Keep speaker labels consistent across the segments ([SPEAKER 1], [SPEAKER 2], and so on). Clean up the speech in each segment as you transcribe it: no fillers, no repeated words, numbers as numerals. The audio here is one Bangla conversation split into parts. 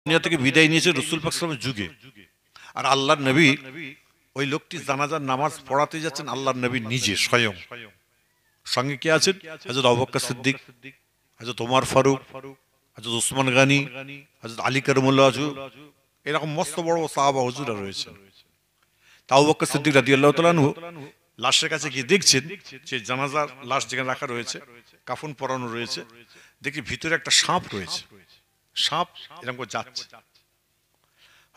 [SPEAKER 1] দুনিয়া থেকে বিদায় নিয়েছে রাসূল পাক সাল্লাল্লাহু আলাইহি ওয়াসাল্লামের যুগে, আর আল্লাহর নবী ওই লোকটি জানাজার নামাজ পড়াতে যাচ্ছেন আল্লাহর নবী নিজে স্বয়ং। সঙ্গে কে আছেন? হযরত আবু বকর সিদ্দিক, হযরত ওমর ফারুক, হযরত ওসমান গনি, হযরত আলী কারমুল্লাহ ওয়াজহু, এরকম মস্ত বড় সাহাবা হুজুরা রয়েছেন। তা আবু বকর সিদ্দিক রাদিয়াল্লাহু তাআলা আনহু লাশের কাছে গিয়ে দেখছেন যে জানাজার লাশ যেখানে রাখা রয়েছে, কাফন পরানো রয়েছে, দেখি ভিতরে একটা সাপ রয়েছে। সাপ এরকম করে যাচ্ছে।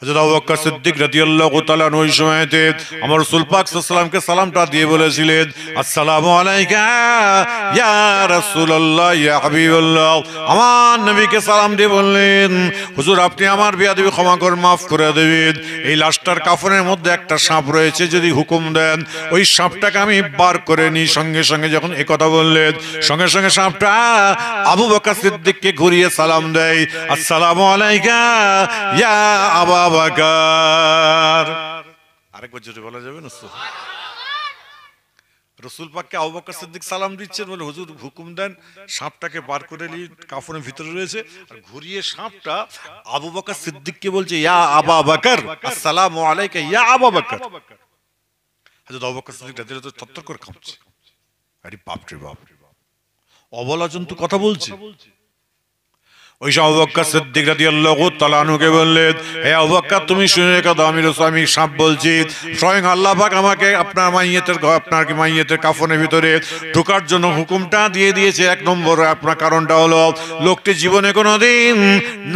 [SPEAKER 1] হযরত আবু বকর সিদ্দিক রাদিয়াল্লাহু তাআলা আনহু ওই সময়তে আমার রাসূল পাক সাল্লাল্লাহু আলাইহি ওয়াসাল্লামকে সালামটা দিয়ে বলেছিলেন, আসসালামু আলাইকা ইয়া রাসূলুল্লাহ ইয়া হাবিবাল্লাহ। আমার নবীকে সালাম দিয়ে বললেন, হুজুর আপনি আমার বেয়াদবি ক্ষমা করে মাফ করে দেবেন। এই লাশটার কাফনের মধ্যে একটা সাপ রয়েছে, যদি হুকুম দেন ওই সাপটাকে আমি বার করে নিই। সঙ্গে সঙ্গে যখন এই কথা বললেন, সঙ্গে সঙ্গে সাপটা আবু বকর সিদ্দিককে ঘুরিয়ে সালাম দেয়, আসসালামু আলাইকা ইয়া আবু বকর। আরেকবার জোরে বলা যাবে না? রাসূল পাককে আবু বকর সিদ্দিক সালাম দিচ্ছেন, বলে হুজুর হুকুম দেন সাপটাকে বার করে নিই, কাফনের ভিতরে রয়েছে। আর ঘুরিয়ে সাপটা আবু বকর সিদ্দিককে বলছে, ইয়া আবু বকর, আসসালামু আলাইকা ইয়া আবু বকর। হযরত আবু বকর সিদ্দিক রাদিয়াল্লাহু তাআলা থরথর করে কাঁপছে। আরে বাপ রে বাপ, অবলা জন্তু কথা বলছে। ওই আবু বকর সিদ্দিক রাদিয়াল্লাহু তাআলা আনহুকে বললেন, হে আবু বকর তুমি শুনে রেখো, আমি রাসূল আমি সাপ বলছি। স্বয়ং আল্লাহ পাক আমাকে আপনার মাইয়েতের কাফনের ভিতরে ঢোকার জন্য হুকুমটা দিয়ে দিয়েছে। এক নম্বরে আপনার কারণটা হলো, লোকটি জীবনে কোনোদিন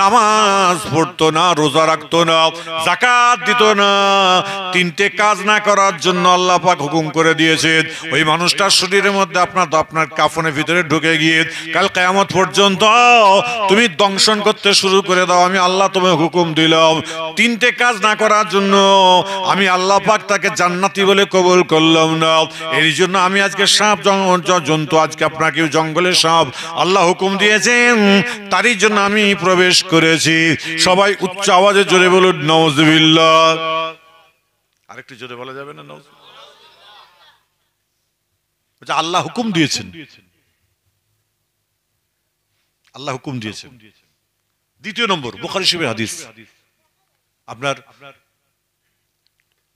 [SPEAKER 1] নামাজ পড়তো না, রোজা রাখতো না, যাকাত দিত না, তিনটে কাজ না করার জন্য আল্লাহ পাক হুকুম করে দিয়েছেন। ওই মানুষটার শরীরের মধ্যে আপনার কাফনের ভিতরে ঢুকে গিয়ে কাল কিয়ামত পর্যন্ত তুমি দংশন করতে শুরু করে দাও। আমি আল্লাহ তোমায় হুকুম দিলাম তিনটে কাজ না করার জন্য, আমি আল্লাহ পাক তাকে জান্নাতি বলে কবুল করলাম না। এর জন্য আমি আজকে সাপ জন্তু, আজকে আপনাকে জঙ্গলের সাপ আল্লাহ হুকুম দিয়েছেন, তারই জন্য আমি প্রবেশ করেছি। সবাই উচ্চ আওয়াজে জোরে বলুন নাউযুবিল্লাহ। আরেকটু জোরে বলা যাবে না? নাউযুবিল্লাহ। আল্লাহ হুকুম দিয়েছেন, আল্লাহ হুকুম দিয়েছেন। দ্বিতীয় নম্বর, বুখারী শরীফের হাদিস, আপনার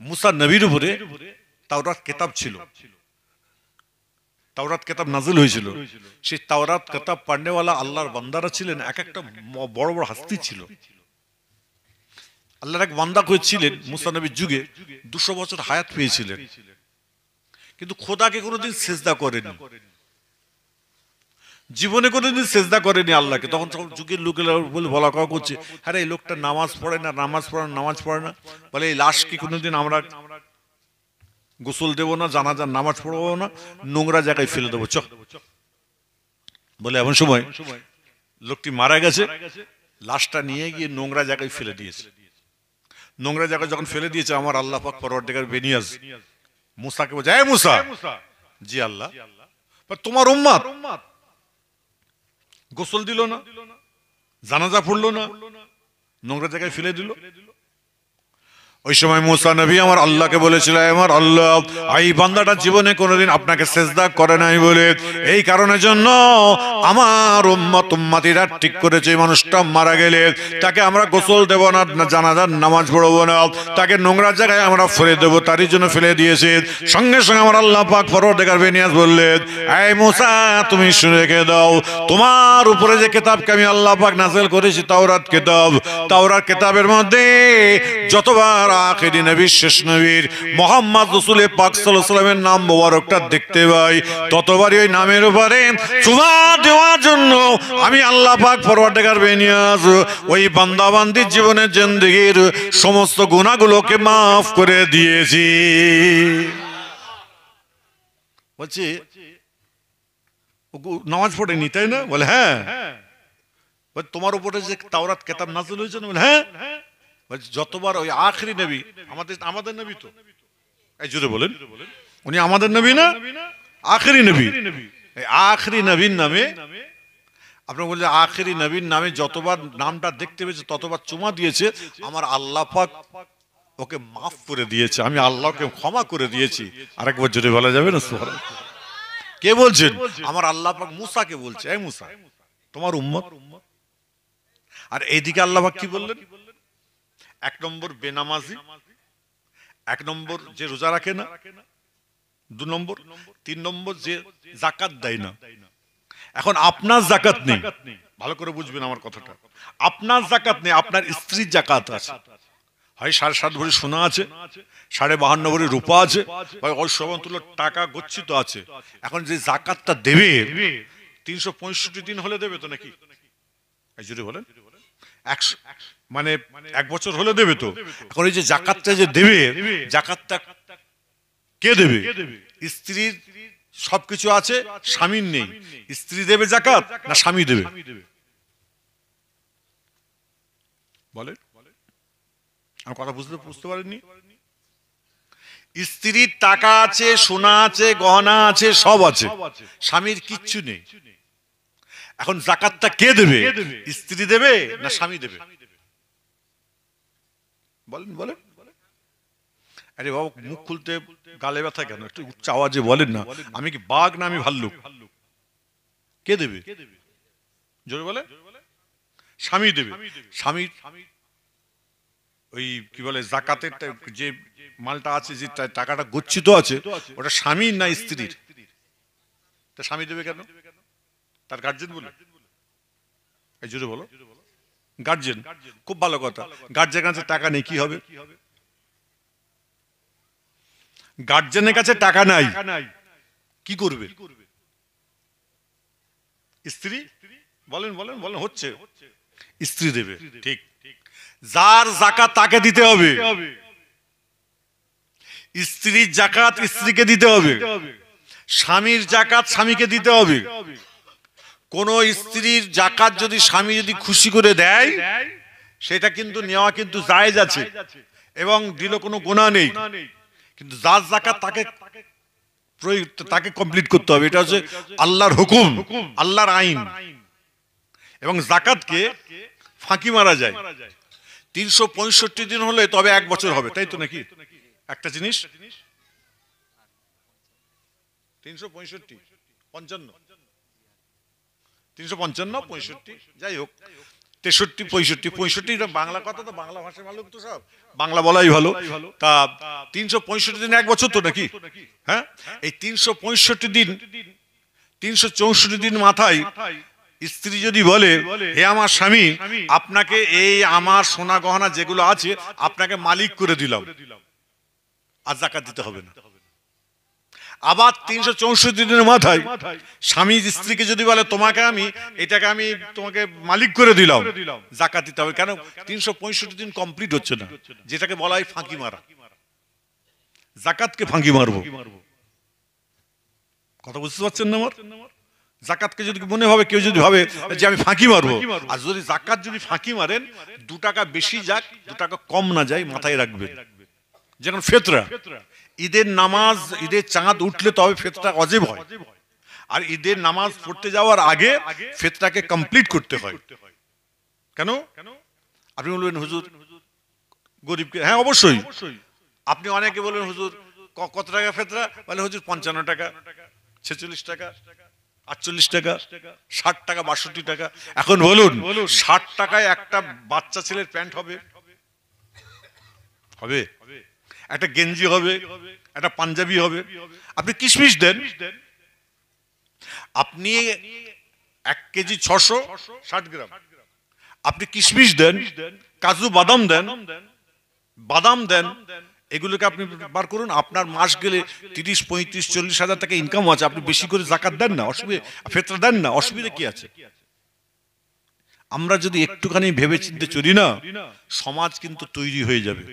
[SPEAKER 1] মুসা নবীর উপরে তাওরাত কিতাব ছিল, তাওরাত কিতাব নাযিল হয়েছিল। সেই তাওরাত কিতাব পড়নেওয়ালা আল্লাহর বান্দারা ছিলেন, এক একটা বড় বড় হাস্তি ছিল। আল্লাহর এক বান্দা হয়েছিলেন মুসা নবীর যুগে, 200 বছর হায়াত পেয়েছিলেন, কিন্তু খোদাকে কোনোদিন সিজদা করেনি, জীবনে কোনোদিন সেজদা করেনি আল্লাহকে। তখন যুগের লোকেরা বলে বলা কওয়া করছে, আরে এই লোকটা নামাজ পড়ে না, নামাজ পড়ে না, বলে এই লাশকে কোনোদিন আমরা গোসল দেবো না, জানাজার নামাজ পড়বো না, নোংরা জায়গায় ফেলে দেবো চ। বলে এমন সময় লোকটি মারা গেছে, লাশটা নিয়ে গিয়ে নোংরা জায়গায় ফেলে দিয়েছে। নোংরা জায়গায় যখন ফেলে দিয়েছে, আমার আল্লাহ পাক পরওয়ারদিগার বেনিয়াজ মুসাকে বলছে, এই মুসা। জি আল্লাহ। তোমার উম্মত গোসল দিল না, জানাজা পড়লো না, নোংরা জায়গায় ফেলে দিল। ওই সময় মুসা নবী আমার আল্লাহকে বলেছিল, আমার আল্লাহ এই বান্দাটা জীবনে কোনোদিন আপনাকে সেজদা করে নাই বলে এই কারণের জন্য আমার উম্মতিরা ঠিক করেছে, মানুষটা মারা গেলে তাকে আমরা গোসল দেব না, জানাজার নামাজ পড়বো না, তাকে নোংরা জায়গায় আমরা ফেলে দেবো, তারই জন্য ফেলে দিয়েছে। সঙ্গে সঙ্গে আমার আল্লাহ পাক পরওয়ারদিগার বেনিয়াজ বললেন, এই মুসা তুমি শুনে রেখে দাও, তোমার উপরে যে কিতাবকে আমি আল্লাহ পাক নাযিল করেছি তাওরাত কিতাব, তাওরাত কিতাবের মধ্যে যতবার আখিরি নবী শেষ নবীর মুহাম্মদ রাসূল পাক সাল্লাল্লাহু আলাইহি ওয়াসাল্লামের নাম মোবারকটা দেখতে পাই, ততবারই ওই নামের উপরে চুমা দেওয়ার জন্য আমি আল্লাহ পাক পরওয়ারদিগার বেনিয়াজ ওই বান্দা বান্দির জীবনের জিন্দেগীর সমস্ত গুনাহগুলোকে maaf করে দিয়েছি। বলছি নামাজ পড়েনি তাই না? বলে হ্যাঁ। তোমার উপরে যে তাওরাত কিতাব নাযিল হয়েছে, বলে হ্যাঁ। যতবার ওই আখিরি নবী, আমাদের নবী তো, এই জোরে বলেন, উনি আমাদের নবী না আখিরি নবী? এই আখিরি নবীর নামে আপনি বললেন, আখিরি নবীর নামে যতবার নামটা দেখতে পেয়েছে ততবার চুমা দিয়েছে, আমার আল্লাহ পাক ওকে মাফ করে দিয়েছে, আমি আল্লাহকে ক্ষমা করে দিয়েছি। আরেকবার জোরে বলা যাবে না সুবহানাল্লাহ? কে বলছেন? আমার আল্লাহ পাক মুসাকে বলছে, এই মুসা তোমার উম্মত আর এইদিকে আল্লাহ পাক কি বললেন? 1 নম্বর বেনামাজি, 1 নম্বর যে রোজা রাখে না, 2 নম্বর, 3 নম্বর যে যাকাত দেয় না। এখন আপনার যাকাত নেই, ভালো করে বুঝবেন আমার কথাটা, আপনার যাকাত নেই, আপনার স্ত্রীর যাকাত আছে। হয় 7.5 ভরি সোনা আছে, 52.5 ভরি রূপা আছে, হয় ওই সমতুল্য টাকা গচ্ছিত আছে। এখন যে যাকাতটা দেবে 365 দিন হলে দেবে তো নাকি? এই জুড়ে বলেন 100 মানে 1 বছর হলে দেবে তো। এখন এই যে যাকাতটা যে দেবে, যাকাতটা কে দেবে? স্ত্রীর সবকিছু আছে, স্বামীর নেই, স্ত্রী দেবে যাকাত না স্বামী দেবে? বলেন, আমার কথা বুঝতে পারেননি? স্ত্রীর টাকা আছে, সোনা আছে, গহনা আছে, সব আছে, স্বামীর কিচ্ছু নেই। এখন যাকাতটা কে দেবে? স্ত্রী দেবে না স্বামী দেবে? বলেন বলেন। আরে বাবা, মুখ খুলতে গালে ব্যথা কেন? একটু উচ্চ আওয়াজে বলেন না। আমি কি বাঘ না আমি ভাল্লুক? কে দেবে? জোরে বলে। স্বামী দেবে। স্বামীর ওই কি বলে যাকাতের যে মালটা আছে, যে টাকাটা গচ্ছিত আছে, ওটা স্বামীর না স্ত্রীর? তা স্বামী দেবে কেন? তার গার্জেন বলে? এই জোরে বলো। গার্জেন, খুব ভালো কথা। গার্জেনের কাছে টাকা নেই, কি হবে? গার্জেনের কাছে টাকা নাই, কি করবে? স্ত্রী, বলেন বলেন বলেন, হচ্ছে স্ত্রী দেবে। ঠিক, যার যাকাত তাকে দিতে হবে। স্ত্রীর যাকাত স্ত্রীকে দিতে হবে, স্বামীর যাকাত স্বামীকে দিতে হবে। কোন স্ত্রীর যাকাত যদি স্বামী যদি খুশি করে দেয়, সেটা কিন্তু নেওয়া কিন্তু জায়েজ আছে এবং দিল কোনো গুনাহ নেই। কিন্তু যার যাকাত তাকে কমপ্লিট করতে হবে। এটা হচ্ছে আল্লাহর হুকুম, আল্লাহর আইন। এবং যাকাতকে ফাঁকি মারা যায়। 365 দিন হলে তবে 1 বছর হবে, তাই তো নাকি? একটা জিনিস 365 55 355 65, যাই হোক 63 65 65, এটা বাংলা কথা, তো বাংলা ভাষা ভালো, তো সব বাংলা বলাই ভালো। তা 365 দিন 1 বছর তো নাকি? হ্যাঁ, এই 365 দিন 364 দিন মাথায় স্ত্রী যদি বলে, হে আমার স্বামী, আপনাকে এই আমার সোনা গহনা যেগুলো আছে আপনাকে মালিক করে দিলাম, আর যাকাত দিতে হবে না। আবার 364 দিনের মাথায় স্বামী স্ত্রীকে যদি বলে, তোমাকে আমি এটাকে আমি তোমাকে মালিক করে দিলাম, যাকাত দিতে হবে। কেন? 365 দিন কমপ্লিট হচ্ছে না, যেটাকে বলা হয় ফাঁকি মারা। যাকাতকে ফাঁকি মারবো, কথা বুঝতে পারছেন না আমার? যাকাতকে যদি মনে হবে, কেউ যদি ভাবে যে আমি ফাঁকি মারবো, আর যদি যাকাত যদি ফাঁকি মারেন, 2 টাকা বেশি যাক 2 টাকা কম না যায়, মাথায় রাখবেন। যেমন ফিতরা, ঈদের নামাজ, ঈদের চাঁদ উঠলে তবে ফিতরা ওয়াজিব হয়, আর ঈদের নামাজ পড়তে যাওয়ার আগে ফিতরাকে কমপ্লিট করতে হয়। কেন? আপনি বলবেন হুজুর গরিবকে, হ্যাঁ অবশ্যই। আপনি অনেকে বলবেন হুজুর কত টাকা ফিতরা? বলে হুজুর 55 টাকা, 46 টাকা, 48 টাকা, 60 টাকা, 62 টাকা। এখন বলুন 60 টাকায় একটা বাচ্চা ছেলের প্যান্ট হবে? হবে? একটা গেঞ্জি হবে, একটা পাঞ্জাবি হবে। আপনি কিশমিশ দেন, আপনি 1 কেজি 660 গ্রাম, আপনি কিশমিশ দেন, কাজু বাদাম দেন, এগুলোকে আপনি বার করুন। আপনার মাস গেলে 30, 35, 40 হাজার টাকা ইনকাম আছে, আপনি বেশি করে যাকাত দেন না, অসুবিধা, ফিতরা দেন না, অসুবিধা কি আছে? আমরা যদি একটুখানি ভেবে চিন্তে চলি না, সমাজ কিন্তু তৈরি হয়ে যাবে।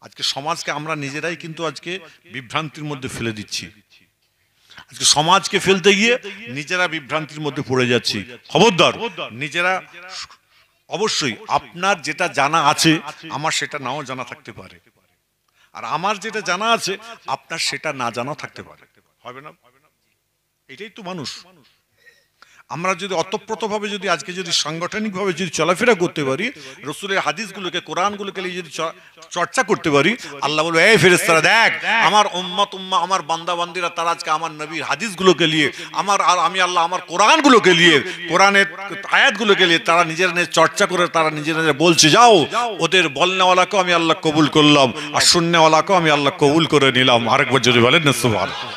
[SPEAKER 1] আজকে সমাজকে আমরা নিজেরাই কিন্তু আজকে বিভ্রান্তির মধ্যে ফেলে দিচ্ছি। আজকে সমাজকে ফেলতে গিয়ে নিজেরা বিভ্রান্তির মধ্যে পড়ে যাচ্ছি। খবরদার, নিজেরা অবশ্যই, আপনার যেটা জানা আছে আমার সেটা নাও জানা থাকতে পারে, আর আমার যেটা জানা আছে আপনার সেটা না জানা থাকতে পারে, হবে না? এটাই তো মানুষ। আমরা যদি অতপ্রতভাবে যদি আজকে যদি সাংগঠনিকভাবে যদি চলাফেরা করতে পারি, রসুলের হাদিসগুলোকে কোরআনগুলোকে যদি চর্চা করতে পারি, আল্লাহ বলবে এই ফেরেশতারা দেখ আমার উম্মত আমার বান্দা বান্দিরা তারা আজকে আমার নবীর হাদিসগুলোকে নিয়ে আমি আল্লাহ আমার কোরআনগুলোকে নিয়ে কোরআনের আয়াতগুলোকে নিয়ে তারা নিজের চর্চা করে তারা নিজের বলছে যাও ওদের বলনেওয়ালাকেও আমি আল্লাহ কবুল করলাম আর শুননেওয়ালাকেও আমি আল্লাহ কবুল করে নিলাম। আরেকবার যদি বলেন না সুবহানাল্লাহ,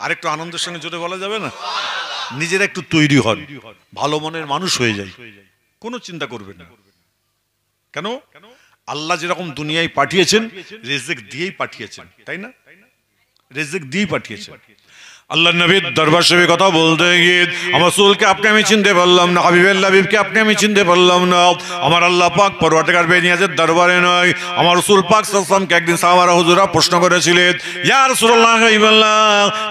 [SPEAKER 1] আরেকটু আনন্দের সঙ্গে জোরে বলা যাবে না? নিজেরা একটু তৈরি হন, ভালো মনের মানুষ হয়ে যায়, কোনো চিন্তা করবেন না। কেন? আল্লাহ যেরকম দুনিয়ায় পাঠিয়েছেন রিজিক দিয়েই পাঠিয়েছেন, তাই না? রিজিক দিয়েই পাঠিয়েছেন। আল্লাহ নবীর দরবার শরীফে কথা বলতে গিয়ে আমার রাসূলকে আপনি আমি চিনতে পারলাম না, হাবিবুল্লাহ হাবিবকে আপনি আমি চিনতে পারলাম না। আমার আল্লাহ পাক পরওয়ারদিগার বেনিয়াজের দরবারে নয়, আমার রাসূল পাক সাল্লাল্লাহু আলাইহি ওয়াসাল্লামকে একদিন সাহাবারা হুজুরা প্রশ্ন করেছিলেন, ইয়া রাসূলুল্লাহ হাবিবাল্লাহ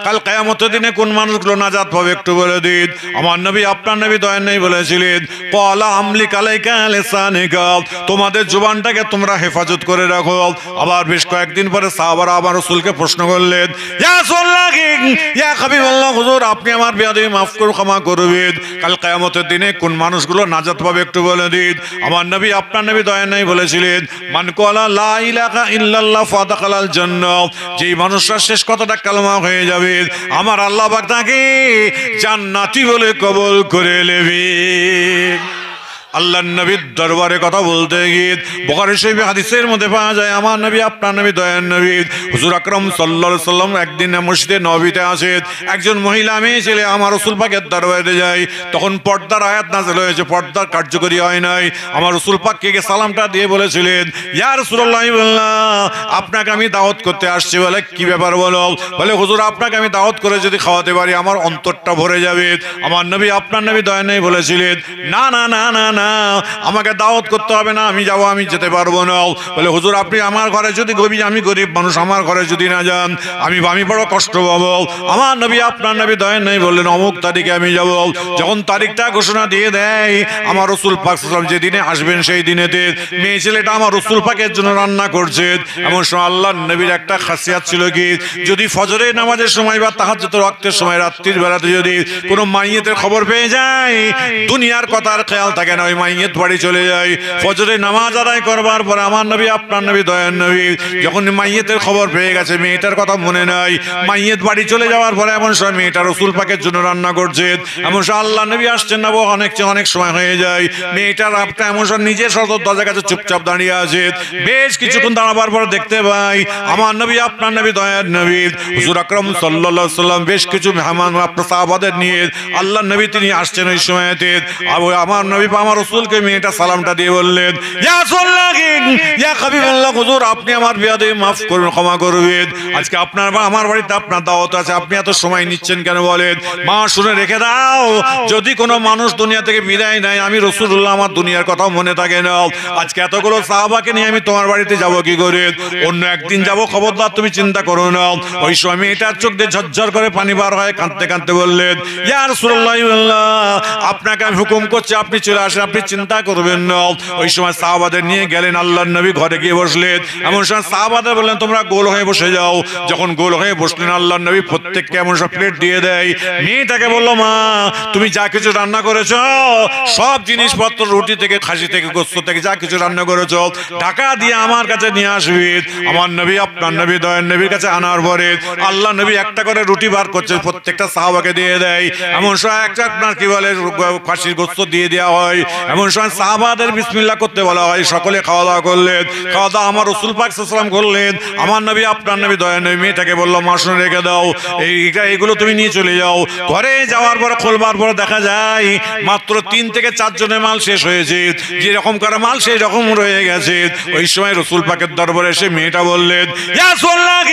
[SPEAKER 1] কাল কিয়ামতের দিনে কোন মানুষগুলো নাজাত পাবে একটু বলে দিন। আমার নবী আপনার নবী দয়ার নবী বলেছিলেন, ক্বালা আমলিক আলাইকা লিসানিকা, তোমাদের জবানটাকে তোমরা হেফাজত করে রাখো। আবার বেশ কয়েকদিন পরে সাহাবারা আমার রাসূলকে প্রশ্ন করলেন, ইয়া রাসূলুল্লাহ হাবিবাল্লাহ হুজুর আপনি আমার বেয়াদবি মাফ করে ক্ষমা করবেন, কাল কিয়ামতের দিনে কোন মানুষগুলো নাজাত পাবে একটু বলে দিন। আমার নবী আপনার নবী দয়া নাই বলেছিলেন, মান ক্বালা লা ইলাহা ইল্লাল্লাহ ফাদাখালাল জান্নাহ, যেই মানুষরা শেষ কথাটা কালেমা হয়ে যাবে আমার আল্লাহ পাক তাকে জান্নাতি বলে কবুল করে নেবেন। আল্লাহর নবীর দরবারে কথা বলতে গিয়ে বুখারী শরীফে হাদিসের মধ্যে পাওয়া যায় আমার নবী আপনার নবী দয়ার নবী হুজুর আকরাম সাল্লাল্লাহু আলাইহি সাল্লাম একদিন মসজিদে নববীতে আসেন, একজন মহিলা মেয়ে ছেলে আমার রাসূল পাকের দরবারে যায়, তখন পর্দার আয়াত নাযিল হয়েছে, পর্দার কার্যকরী হয় নাই। আমার রাসূল পাককে গিয়ে সালামটা দিয়ে বলেছিলেন, ইয়া রাসূলুল্লাহ আপনাকে আমি দাওয়াত করতে আসছি। বলে কি ব্যাপার বলো? বলে হুজুর আপনাকে আমি দাওয়াত করে যদি খাওয়াতে পারি আমার অন্তরটা ভরে যাবে। আমার নবী আপনার নবী দয়া নাই বলেছিলেন, না না না না না আমাকে দাওয়াত করতে হবে না, আমি যাবো, আমি যেতে পারবো না। বলে হুজুর আপনি আমার ঘরে যদি আমি গরিব মানুষ, আমার ঘরে যদি না যান আমি বড় কষ্ট পাবো। আমার নবী আপনার নবী দয়া নাই বললেন অমুক তারিখে আমি যাব। যখন তারিখটা ঘোষণা দিয়ে দেয় আমার রাসূল পাক সাল্লাল্লাহু আলাইহি ওয়াসাল্লাম যেদিনে আসবেন সেই দিনেতে মেয়ে ছেলেটা আমার রাসূল পাকের জন্য রান্না করছে। এমন সময় আল্লাহর নবীর একটা খাসিয়াত ছিল কি, যদি ফজরের নামাজের সময় বা তাহাজ্জুদের ওয়াক্তের সময় রাত্রির বেলাতে যদি কোনো মাইয়েতের খবর পেয়ে যায় দুনিয়ার কথার খেয়াল থাকে না, ওই মাইয়েত বাড়ি চলে যায়। ফজরের নামাজ আদায় করবার পরে আমার নবী আপনার নবী দয়ার নবী যখন মাইয়েতের খবর পেয়ে গেছে মেয়েটার কথা মনে নাই, মাইয়েত বাড়ি চলে যাওয়ার পরে এমন সময় মেয়েটা রাসূল পাকের জন্য রান্না করছে। এমন সময় আল্লাহ নবী আসছেন না, অনেক সময় হয়ে যায়, মেয়েটার আপটা এমন সময় নিজের সদর দরজার কাছে চুপচাপ দাঁড়িয়ে আছে। বেশ কিছুক্ষণ দাঁড়াবার পর দেখতে পাই আমার নবী আপনার নবী দয়ার নবী হুজুর আকরাম সাল্লাল্লাহু আলাইহি সাল্লাম বেশ কিছু মেহমান আপনার সাহাবাদের নিয়ে আল্লাহ নবী তিনি আসছেন। ওই সময়তে আমার নবী আমার রাসূলকে মেয়েটা সালামটা দিয়ে বললেন, ইয়া রাসূলুল্লাহ ইয়া হাবিবাল্লাহ হুজুর আপনি আমার বিয়াদবি মাফ করুন, ক্ষমা করবেন, আজকে আপনার আমার বাড়িতে আপনার দাওয়াত আছে, আপনি এত সময় নিচ্ছেন কেন বলেন? মা শুনে রেখে দাও, যদি কোনো মানুষ দুনিয়া থেকে বিদায় নেয় আমি রাসূলুল্লাহ আমার দুনিয়ার কথা মনে থাকে না। আজকে এতগুলো সাহাবাকে নিয়ে আমি তোমার বাড়িতে যাব কি করে? অন্য একদিন যাব, খবরদার তুমি চিন্তা করো না। ওই সময় মেয়েটার চোখ দিয়ে ঝরঝর করে পানি বার হয়, কাঁদতে কাঁদতে বললেন, ইয়া রাসূলুল্লাহ আপনাকে আমি হুকুম করছি আপনি চলে আসেন, আপনি চিন্তা করবেন না। ওই সময় সাহাবাদের নিয়ে গেলেন, আল্লাহর নবী ঘরে গিয়ে বসলেন। এমন সময় সাহাবাদের বললেন তোমরা গোল হয়ে বসে যাও। যখন গোল হয়ে বসলেন আল্লাহর নবী প্রত্যেককে এমন সব প্লেট দিয়ে দেয়। মেয়েটাকে বলল, মা তুমি যা কিছু রান্না করেছো সব জিনিসপত্র রুটি থেকে খাসি থেকে গোশত থেকে যা কিছু রান্না করেছো ঢাকা দিয়ে আমার কাছে নিয়ে আসবি। আমার নবী আপনার নবী দয়ার নবীর কাছে আনার পরে আল্লাহ নবী একটা করে রুটি বার করছে, প্রত্যেকটা সাহাবাকে দিয়ে দেয়। এমন সময় একটা আপনার কি বলে খাসির গোশত দিয়ে দেওয়া হয়। এমন সময় সাহাবাদের বিসমিল্লাহ করতে বলা হয়, সকলে খাওয়া দাওয়া করলেন। খাওয়া দাওয়া আমার রাসূল পাক সাল্লাল্লাহু আলাইহি ওয়াসাল্লাম করলেন। আমার নবী আপনার নবী দয়ার নবী মেয়েটাকে বলল, মা শুনে রেখে দাও, এইগুলো তুমি নিয়ে চলে যাও। ঘরে যাওয়ার পরে খোলবার পরে দেখা যায় মাত্র 3 থেকে 4 জনের মাল শেষ হয়েছে, যেরকম করে মাল সেই রকম রয়ে গেছে। ওই সময় রাসূল পাকের দরবারে এসে মেয়েটা বললেন, ইয়া রাসূলুল্লাহ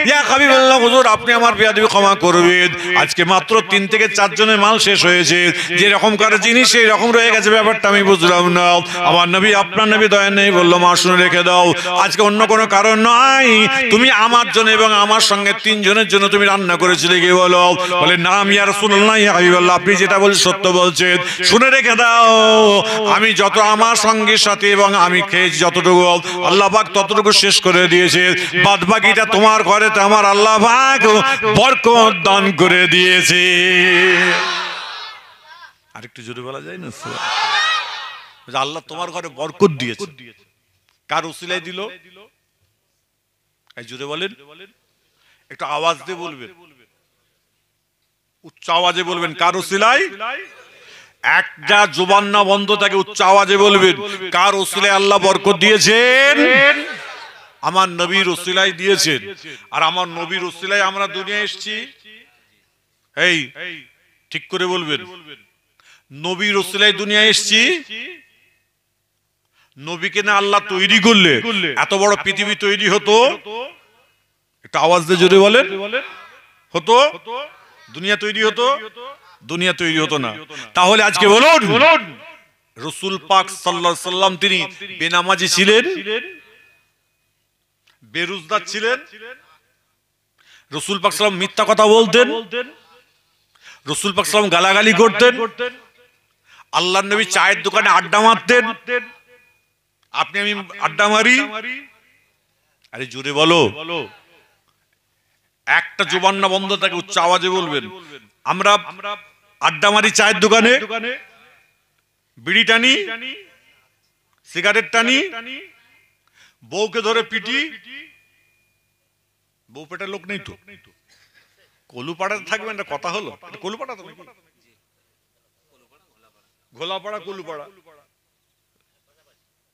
[SPEAKER 1] ইয়া হাবিবাল্লাহ হুজুর আপনি আমার বেয়াদবি ক্ষমা করবেন, আজকে মাত্র 3 থেকে 4 জনের মাল শেষ হয়েছে, যেরকম করে জিনিস সেই রকম রয়ে গেছে, ব্যাপারটা আমি বুঝলাম না। আমার নবী আপনার নবী দয়া নেই বললো, মা শুনে রেখে দাও, আজকে অন্য কোনো কারণ নয়, তুমি আমার জন্য এবং আমার সঙ্গে 3 জনের জন্য তুমি রান্না করেছিলে কি বলো? বলে নাম ইয়া রাসূলুল্লাহ ইয়া হাবিবাল্লাহ আপনি যেটা বলছেন সত্য বলছেন, শুনে রেখে দাও আমি যত আমার সঙ্গীর সাথে এবং আমি খেয়েছি যতটুকু আল্লাহ পাক ততটুকু শেষ করে দিয়েছে, বাদ বাকিটা তোমার ঘরেতে আমার আল্লাহ পাক বরকত দান করে দিয়েছে। একটু জোরে বলা যায় না? আল্লাহ তোমার ঘরে বরকত দিয়েছে, কার উসিলায় দিল? এই জোরে বলেন, একটু আওয়াজ দিয়ে বলবেন, উচ্চ আওয়াজে বলবেন, কার উসিলায়? একটা জবান না বন্ধ থাকে, উচ্চ আওয়াজে বলবেন, কার উসিলায় আল্লাহ বরকত দিয়েছেন? আমার নবীর উসিলায় দিয়েছেন। আর আমার নবীর উসিলায় আমরা দুনিয়ায় এসেছি। এই ঠিক করে বলবেন, নবীর উসিলায় দুনিয়ায় এসেছি। নবীকে না আল্লাহ তৈরি করলে এত বড় পৃথিবী তৈরি হতো? একটা আওয়াজ দিয়ে জোরে বলেন, হতো? দুনিয়া তৈরি হতো? দুনিয়া তৈরি হতো না। তাহলে আজকে বলুন, রাসূল পাক সাল্লাল্লাহু আলাইহি সাল্লাম তিনি বেনামাজি ছিলেন, বেরোজগার ছিলেন, রাসূল পাক সাল্লাল্লাহু মিথ্যা কথা বলতেন, রাসূল পাক সাল্লাল্লাহু গালাগালি করতেন, আল্লাহর নবী চায়ের দোকানে আড্ডা মারতেন। আপনি আমি আড্ডা মারি? আরে জোরে বলো, একটা জবান না বন্ধ থাকে, উচ্চ আওয়াজে বলবেন, আমরা আড্ডা মারি চায়ের দোকানে, বিড়ি টানি, সিগারেট টানি, বউকে ধরে পিটি। বউ পেটার লোক নেই তো? কলুপাড়াতে থাকবেন না, কথা হলো? কলুপাড়া তো ঘোলাপাড়া, কলুপাড়া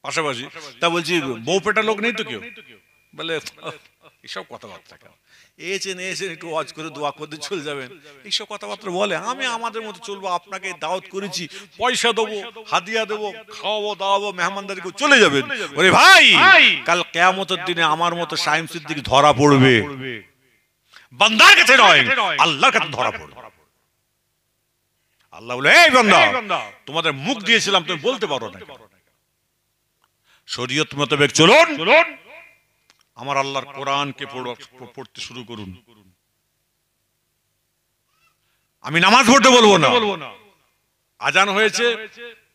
[SPEAKER 1] পাশাপাশি। তা বলছি বউ পেটার লোক নেই তো কেউ? বলে এইসব কথাবার্তা কেন? এসেছেন একটু ওয়াজ করে দোয়া করতে চলে যাবেন, এইসব কথাবার্তা বলে। আমি আমাদের মতো চলবো, আপনাকে দাওয়াত করেছি, পয়সা দেবো, হাদিয়া দেবো, খাওয়াবো দাওয়াবো, মেহমানদারিকে চলে যাবেন। ওরে ভাই, কাল কিয়ামতের দিনে আমার মতো শাইম সিদ্দিক ধরা পড়বে, বান্দার কাছে নয়, আল্লাহর কাছে ধরা পড়বে। আল্লাহ বলে, এই বান্দা, তোমাদের মুখ দিয়েছিলাম, তুমি বলতে পারো না, শরীয়ত মোতাবেক চলুন, আমার আল্লাহর কোরআনকে পড়তে শুরু করুন। আমি নামাজ পড়তে বলবো না। আজান হয়েছে,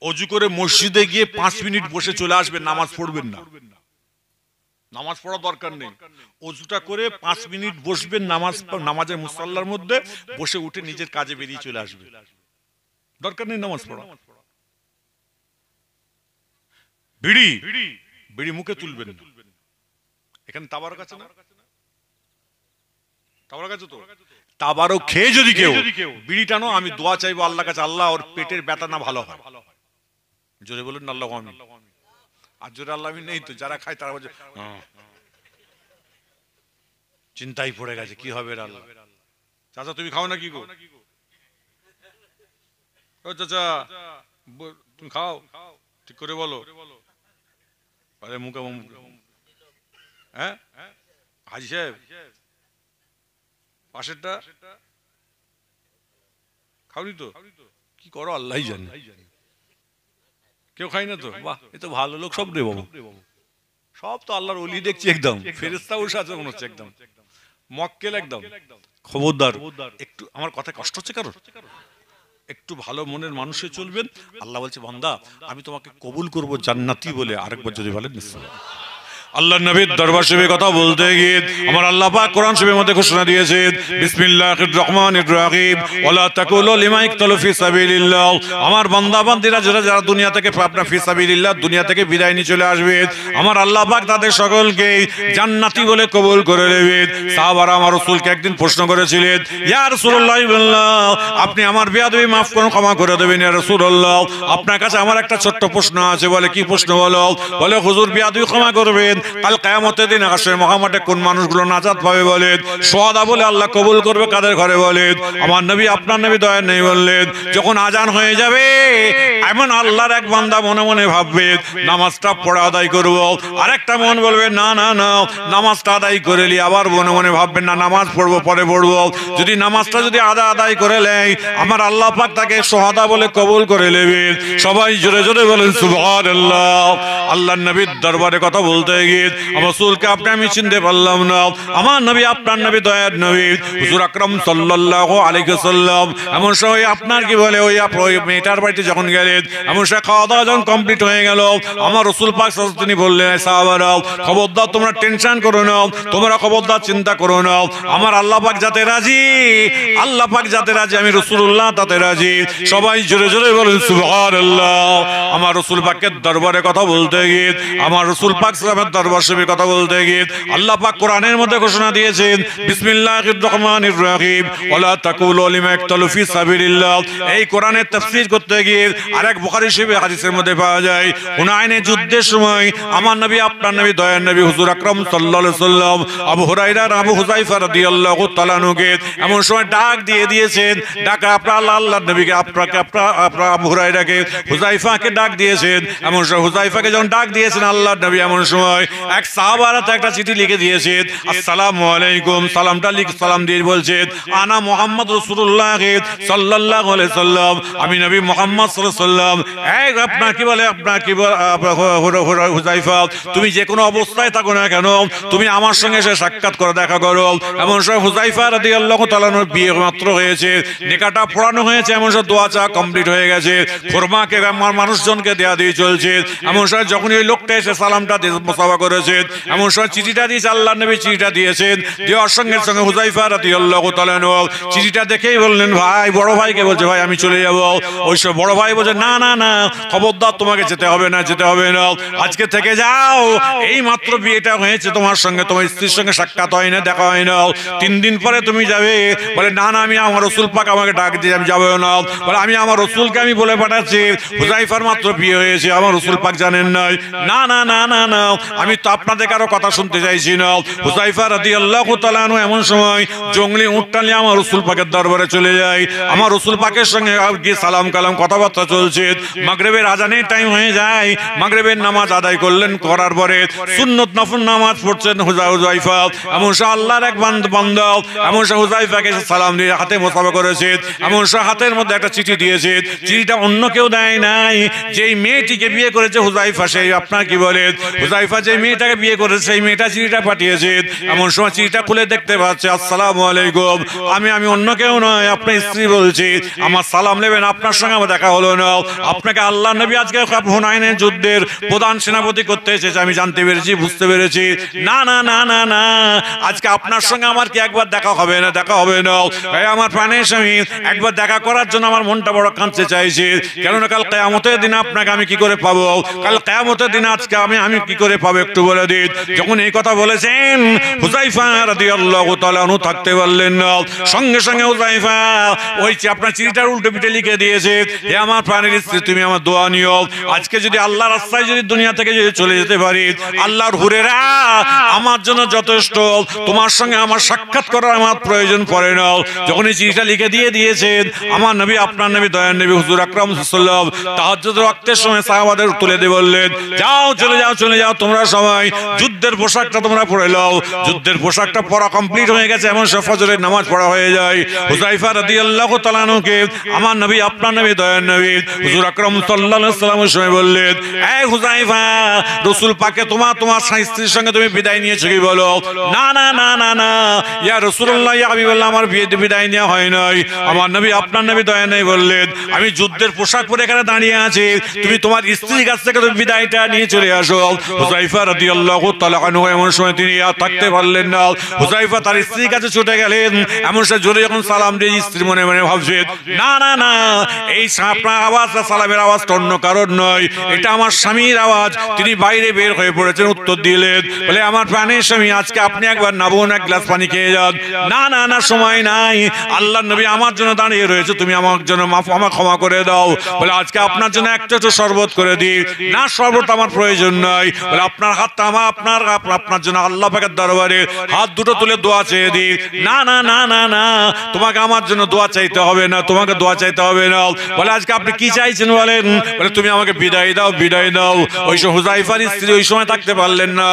[SPEAKER 1] অজু করে মসজিদে গিয়ে 5 মিনিট বসে চলে আসবেন, নামাজ পড়বেন না। নামাজ পড়া দরকার নেই, অজুটা করে 5 মিনিট বসবেন, নামাজের মুসাল্লার মধ্যে বসে উঠে নিজের কাজে বেরিয়ে চলে আসবে, দরকার নেই নামাজ পড়া। বিড়ি বিড়ি মুখে তুলবেন না। এখানে তাবারক আছে না? তাবারক আছে তো? তাবারক খেয়ে যদি কেউ বিড়ি টানো, আমি দোয়া চাইবো আল্লাহর কাছে, আল্লাহ ওর পেটের ব্যথা না ভালো হয়। জোরে বলুন আল্লাহু আমিন। আর জোরে আল্লাহ আমিন নেই তো, যারা খায় তারা বলছে চিন্তাই পড়ে গেছে, কি হবে আল্লাহ। চাচা তুমি খাও না কি গো? ও চাচা তুমি খাও, ঠিক করে বলো। আরে মুখে হ্যাঁ, হাজি সাহেব পাশেরটা খাওনি তো? কি করো আল্লাহ জানে, কেউ খাই না তো? বাহ, এ তো ভালো লোক সব রে বাবু, সব তো আল্লাহর ওলি দেখছি, একদম ফেরেশতা বসে আছে মনে হচ্ছে, একদম মক্কেল একদম। খবরদার, একটু আমার কথা কষ্ট হচ্ছে কারণ, একটু ভালো মনের মানুষে চলবেন। আল্লাহ বলছে, বান্দা আমি তোমাকে কবুল করব জান্নাতি বলে। আরেকবার যদি বলেন, আল্লাহ নবীর দরবার শরীফে কথা বলতে গিয়ে আমার আল্লাহ পাক কোরআন শরীফের মধ্যে ঘোষণা দিয়েছেন, বিসমিল্লাহির রহমানির রহিম, ওয়ালা তাকুলু লিমা ইকতালু ফি সাবিলিল্লাহ। আমার বান্দা বান্দীরা যারা দুনিয়া থেকে আপনার ফি সাবিলিল্লাহ দুনিয়া থেকে বিদায় নিয়ে চলে আসবে, আমার আল্লাহ পাক তাদের সকলকে জান্নাতি বলে কবুল করে নেবেন। সাহাবারা আমার রাসূলকে একদিন প্রশ্ন করেছিলেন, ইয়া রাসূলুল্লাহ, আপনি আমার বেয়াদবি মাফ করুন, ক্ষমা করে দেবেন ইয়া রাসূলুল্লাহ, আপনার কাছে আমার একটা ছোট্ট প্রশ্ন আছে। বলে কি প্রশ্ন? বলে হুজুর বেয়াদবি ক্ষমা করবেন, কাল কিয়ামতের দিন আকাশের মহামাঠে কোন মানুষগুলো নাজাত পাবে বলেন? শুহাদা বলে আল্লাহ কবুল করবে কাদের ঘরে বলেন? আমার নবী আপনার নবী দয়া নেই বললেন, যখন আজান হয়ে যাবে এমন আল্লাহর এক বান্দা মনে মনে ভাববে নামাজটা পড়ে আদায় করব, আরেকটা মন বলবে না না না নামাজটা আদায় করে নি, আবার মনে মনে ভাববেন না নামাজ পড়বো পরে পড়বো। যদি নামাজটা যদি আদায় করে নেয়, আমার আল্লাহ পাক তাকে শুহাদা বলে কবুল করে নেবেন। সবাই জোরে জোরে বলেন সুবহানাল্লাহ। আল্লাহর নবীর দরবারে কথা বলতে গিয়ে গিয়ে আমার রাসূলকে আমি চিনতে পারলাম না। আমার নবী আপনার নবী দয়ার নবী হুজুর আকরাম সাল্লাল্লাহু আলাইহি ওয়াসাল্লাম এমন সময় আপনার কি বলে ওই মেয়েটার বাড়িতে যখন গেলেন, এমন সময় খাওয়া দাওয়া যখন কমপ্লিট হয়ে গেল, আমার রাসূল পাক সাল্লাল্লাহু আলাইহি ওয়াসাল্লাম তিনি বললেন, সাহাবারা খবরদার তোমরা টেনশন করো না, তোমরা খবরদার চিন্তা করো না, আমার আল্লাহ পাক যাতে রাজি, আল্লাহ পাক যাতে রাজি, আমি রাসূলুল্লাহ তাতে রাজি। সবাই জোরে জোরে বলেন সুবহানাল্লাহ। আমার রাসূল পাকের দরবারে কথা বলতে গিয়ে, আমার রাসূল পাক সাল্লাল্লাহু আলাইহি দরবার শরীফে কথা বলতে গিয়ে আল্লাহ পাক কোরআনের মধ্যে ঘোষণা দিয়েছেন, বিসমিল্লাহির রহমানির রহিম ওয়ালা তাকুলু লিমা ইয়াকতুলু ফি সাবিলিল্লাহ। এই কোরআনের তাফসীর করতে গিয়ে আরেক বুখারী শরীফে হাদিসের মধ্যে পাওয়া যায়, হুনাইনের যুদ্ধের সময় আমার নবী আপনার নবী দয়ার নবী হুজুর আকরাম সাল্লাল্লাহু আলাইহি ওয়াসাল্লাম আবু হুরায়রা আর আবু হুযায়ফা রাদিয়াল্লাহু তাআলা আনহুকে এমন সময় ডাক দিয়ে দিয়েছেন, ডাকা আপনার আল্লাহর নবীকে আপনাকে আপনার আবু হুরায়রাকে হুযায়ফাকে ডাক দিয়েছেন। এমন সময় হুযায়ফাকে যখন ডাক দিয়েছেন আল্লাহর নবী এমন সময় এক সাহাবারা একটা চিঠি লিখে দিয়েছেন, আসসালামু আলাইকুম, সালামটা লিখে সালাম দিয়ে বলছেন, আনা মুহাম্মদ রাসূলুল্লাহ সাল্লাল্লাহু আলাইহি সাল্লাম, আমি নবী মুহাম্মদ সাল্লাল্লাহু আলাইহি সাল্লাম। এই আপনার কি বলে হুযায়ফা, তুমি যে কোনো অবস্থায় থাকো না কেন, তুমি আমার সঙ্গে এসে সাক্ষাৎ করে দেখা করো। এমন সময় হুযায়ফা রাদিয়াল্লাহু তাআলা আনহুর বিয়ে মাত্র হয়েছে, নিকাহটা পড়ানো হয়েছে, এমন সময় দোয়া চা কমপ্লিট হয়ে গেছে, খুরমাকে আমার মানুষজনকে দেয়া দিয়ে চলছে। এমন সময় যখন ওই লোকটা এসে সালামটা মুসাফা করেছে, এমন সময় চিঠিটা দিয়েছে, আল্লাহর নবী চিঠিটা দিয়েছেন, দেওয়ার সঙ্গে সঙ্গে হুযায়ফা রাদিয়াল্লাহু তাআলা আনহু চিঠিটা দেখেই বললেন, ভাই বড় ভাইকে বলছে, ভাই আমি চলে যাব। ওই সব বড় ভাই বলছে, না না না, খবরদার তোমাকে যেতে হবে না, যেতে হবে না, আজকে থেকে যাও, এই মাত্র বিয়েটা হয়েছে তোমার সঙ্গে, তোমার স্ত্রীর সঙ্গে সাক্ষাৎ হয় না, দেখা হয় না, 3 দিন পরে তুমি যাবে। বলে না না, আমি আমার রাসূল পাক আমাকে ডাক দিয়ে আমি যাবো না। বলে আমি আমার রাসূলকে আমি বলে পাঠাচ্ছি, হুযায়ফার মাত্র বিয়ে হয়েছে, আমার রাসূল পাক জানেন না। না না না না না, আমি তো আপনাদের কারো কথা শুনতে চাইছি না। হুযায়ফা রাদিয়াল্লাহু তাআলা আনহু এমন সময় জঙ্গলি উটটা নিয়ে আমার রাসূল পাকের দরবারে চলে যায়। আমার রাসূল পাকের সঙ্গে গিয়ে সালাম কালাম কথাবার্তা চলছে, মাগরিবের আজানের টাইম হয়ে যায়, মাগরিবের নামাজ আদায় করলেন, করার পরে সুন্নত নফল নামাজ পড়ছেন হুযায়ফা। এমন সময় আল্লাহর এক বান্দা এমন সময় হুযায়ফাকে সালাম দিয়ে হাতে মুসাফা করেছে, এমন সময় হাতের মধ্যে একটা চিঠি দিয়েছে, চিঠিটা অন্য কেউ দেয় নাই, যেই মেয়েটিকে বিয়ে করেছে হুযায়ফা, সেই আপনার কি বলে হুযায়ফা যে মেয়েটাকে বিয়ে করেছে সেই মেয়েটা চিঠিটা পাঠিয়েছে। এমন সময় চিঠিটা খুলে দেখতে পাচ্ছে, আসসালামু আলাইকুম, আমি অন্য কেউ নয়, আপনার স্ত্রী বলছি, আমার সালাম নেবেন, আপনার সঙ্গে আমার দেখা হলো না, আপনাকে আল্লাহর নবী আজকে হুনাইনের যুদ্ধের প্রধান সেনাপতি করতে এসেছে, আমি জানতে পেরেছি, বুঝতে পেরেছি। না না না না না, আজকে আপনার সঙ্গে আমার কি একবার দেখা হবে না, দেখা হবে না, আমার প্রাণের স্বামী একবার দেখা করার জন্য আমার মনটা বড় কাঁদতে চাইছে, কেননা কাল কিয়ামতের দিন আপনাকে আমি কি করে পাবো, কাল কিয়ামতের দিন আজকে আমি কি করে পাবো, একটু বলে দিন। যখন এই কথা বলেছেন হুযায়ফা রাদিয়াল্লাহু তাআলা আনহু থাকতে পারলেন না, সঙ্গে সঙ্গে হুযায়ফা ওই আপনার চিঠিটার উল্টো পিঠে লিখে দিয়েছে, হে আমার প্রাণের স্ত্রী, তুমি আমার দোয়া নিও, আজকে যদি আল্লাহর রাস্তায় যদি দুনিয়া থেকে যদি চলে যেতে পারি, আল্লাহর হুরেরা আমার জন্য যথেষ্ট, তোমার সঙ্গে আমার সাক্ষাৎ করার আমার প্রয়োজন পড়ে না। যখন এই চিঠিটা লিখে দিয়েছেন, আমার নবী আপনার নবী দয়ার নবী হুজুর আকরাম সাল্লাল্লাহু আলাইহি ওয়াসাল্লাম তাহাজ্জুদের ওয়াক্তের সময় সাহাবাদের তুলে দিয়ে বললেন, যাও চলে যাও চলে যাও, তোমরা সবাই যুদ্ধের পোশাকটা তোমরা পরে নাও। যুদ্ধের পোশাকটা পরা কমপ্লিট হয়ে গেছে, এমন সময় ফজরের নামাজ পড়া হয়ে যায়। হুযায়ফা রাদিয়াল্লাহু তাআলা আনহুকে আমার নবী আপনার নবী দয়ার নবী হুজুর আকরাম সাল্লাল্লাহু আলাইহি ওয়াসাল্লামের সময় বললেন, এই হুযায়ফা, রাসূল পাকে তোমার স্ত্রীর সঙ্গে তুমি বিদায় নিয়েছো কি বলো? না না না না না, ইয়া রাসূলুল্লাহ ইয়া হাবিবাল্লাহ, আমার বিদায় নেওয়া হয় নাই। আমার নবী আপনার নবী দয়া নেই বললেন, আমি যুদ্ধের পোশাক পরে এখানে দাঁড়িয়ে আছি, তুমি তোমার স্ত্রীর কাছ থেকে তুমি বিদায়টা নিয়ে চলে আসো। হুযায়ফা রাদিয়াল্লাহু তাআলা আনহু এমন সময় তিনি আর থাকতে পারলেন না, হুযায়ফা তার স্ত্রীর কাছে ছুটে গেলেন। এমন সময় জোরে যখন সালাম দিয়ে স্ত্রী মনে মনে ভাবছে, না না না, এই আপনার আওয়াজটা সালামের আওয়াজটা অন্য কারণ নয়, এটা আমার স্বামীর আওয়াজ। তিনি বাইরে বের হয়ে পড়েছেন, উত্তর দিলেন, বলে আমার প্রাণের স্বামী, আজকে আপনি একবার নাবুন, এক গ্লাস পানি খেয়ে যান। না না না, সময় নাই, আল্লাহর নবী আমার জন্য দাঁড়িয়ে রয়েছে, তুমি আমার জন্য আমার ক্ষমা করে দাও। বলে আজকে আপনার জন্য একটা শরবত করে দিই। না, শরবত আমার প্রয়োজন নয়। বলে আপনার হাতটা আমার আপনার জন্য আল্লাহ পাকের দরবারে হাত দুটো তুলে দোয়া চেয়ে দিই। না না না না না, তোমাকে আমার জন্য দোয়া চাইতে হবে না, তোমাকে দোয়া চাইতে হবে না। বলে আজকে আপনি কি চাইছেন বলেন? বলে তুমি আমাকে বিদায় দাও, বিদায় দাও। ওই হুযায়ফার স্ত্রী ওই সময় থাকতে পারলেন না,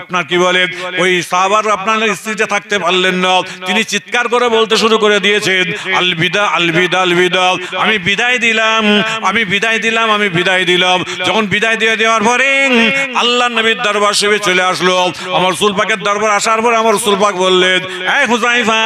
[SPEAKER 1] আপনার কি বলে ওই সাহাবার আপনার স্ত্রীটা থাকতে পারলেন না, তিনি চিৎকার করে বলতে শুরু করে দিয়েছেন, আলবিদা আলবিদা আলবিদা, আমি বিদায় দিলাম, আমি বিদায় দিলাম, আমি বিদায় দিলাম। যখন বিদায় দিয়ে দেওয়ার পরে আল্লাহর নবীর দরবার শরীফে চলে আসলো। আমার রাসূল পাকের দরবার আসার পর আমার রাসূল পাক বললেন, এই হুযায়ফা,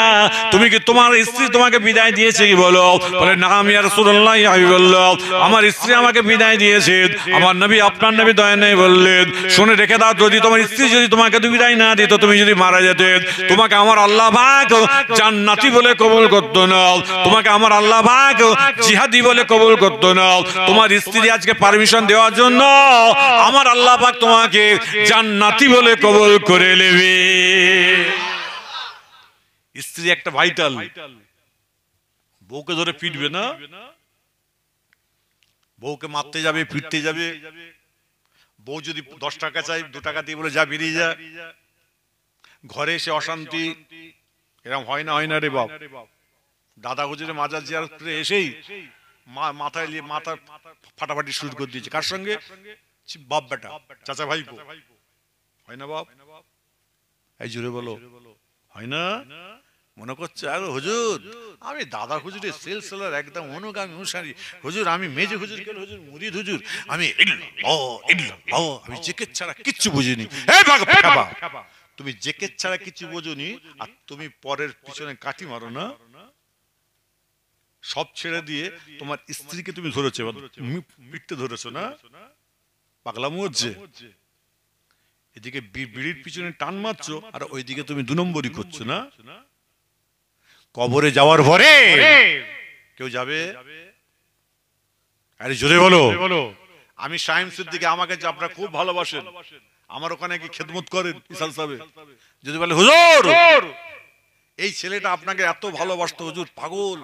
[SPEAKER 1] তুমি কি তোমার স্ত্রী তোমাকে বিদায় দিয়েছে কি বলো? বলে, নাম ইয়া রাসূলুল্লাহ ইয়া হাবিবাল্লাহ, আমার স্ত্রী আমাকে বিদায় দিয়েছে। আমার নবী আপনার নবী দয়া নেই বললেন, শুনে রেখে দাও, যদি তোমার স্ত্রী যদি তোমাকে বিদায় না দিত, তুমি যদি মারা যেতে, তোমাকে আমার আল্লাহ পাক জান্নাতি বলে কবুল করতো না, তোমাকে আমার আল্লাহ পাক জিহাদি বলে কবুল করতো না। তোমার স্ত্রী আজকে পারমিশন দেওয়ার জন্য আমার আল্লাহ পাক তোমাকে জান্নাতি বলে কবুল করে নেবে। স্ত্রী একটা ভাইটাল, বউকে ধরে পিটবে না, বউকে মারতে যাবে, পিটতে যাবে। বউ যদি 10 টাকা চাই, 2 টাকা দিয়ে বলে যা বেরিয়ে যা, ঘরে এসে অশান্তি, এরকম হয় না রে বাপ। দাদা হুজুরের মাজার জিয়ারত করে এসেই মাথা ফাটাফাটি শুরু করে দিয়েছে। কার সঙ্গে? বাপ বেটা, চাচা ভাইপো। হয় না বাপ? এই জোরে বলো, হয় না? মনে করছে আরে হুজুর, আমি দাদা হুজুরের সেলসেলার একদম অনুগামী অনুসারী হুজুর, আমি মেজে হুজুর কেন হুজুর মুরিদ হুজুর, আমি আমি জেকের ছাড়া কিচ্ছু বুঝিনি। তুমি জেকের ছাড়া কিছু বোঝোনি, আর তুমি পরের পিছনে কাঠি মারো না। সব ছেড়ে দিয়ে তোমার স্ত্রীকে তুমি ধরেছো, পিটতে ধরেছো না, পাগলামো হচ্ছে। এদিকে বিড়ির পিছনে টান মারছো, আর ওইদিকে তুমি 2 নম্বরই করছো না। কবরে যাওয়ার পরে কেউ যাবে? আরে জোরে বলো। আমি শাহিম সিদ্দিকী, আমাকে যে আপনারা খুব ভালোবাসেন, আমার ওখানে কি খেদমত করেন ইসাল সাহেব, যদি বলে হুজুর এই ছেলেটা আপনাকে এত ভালোবাসতো হুজুর, পাগল,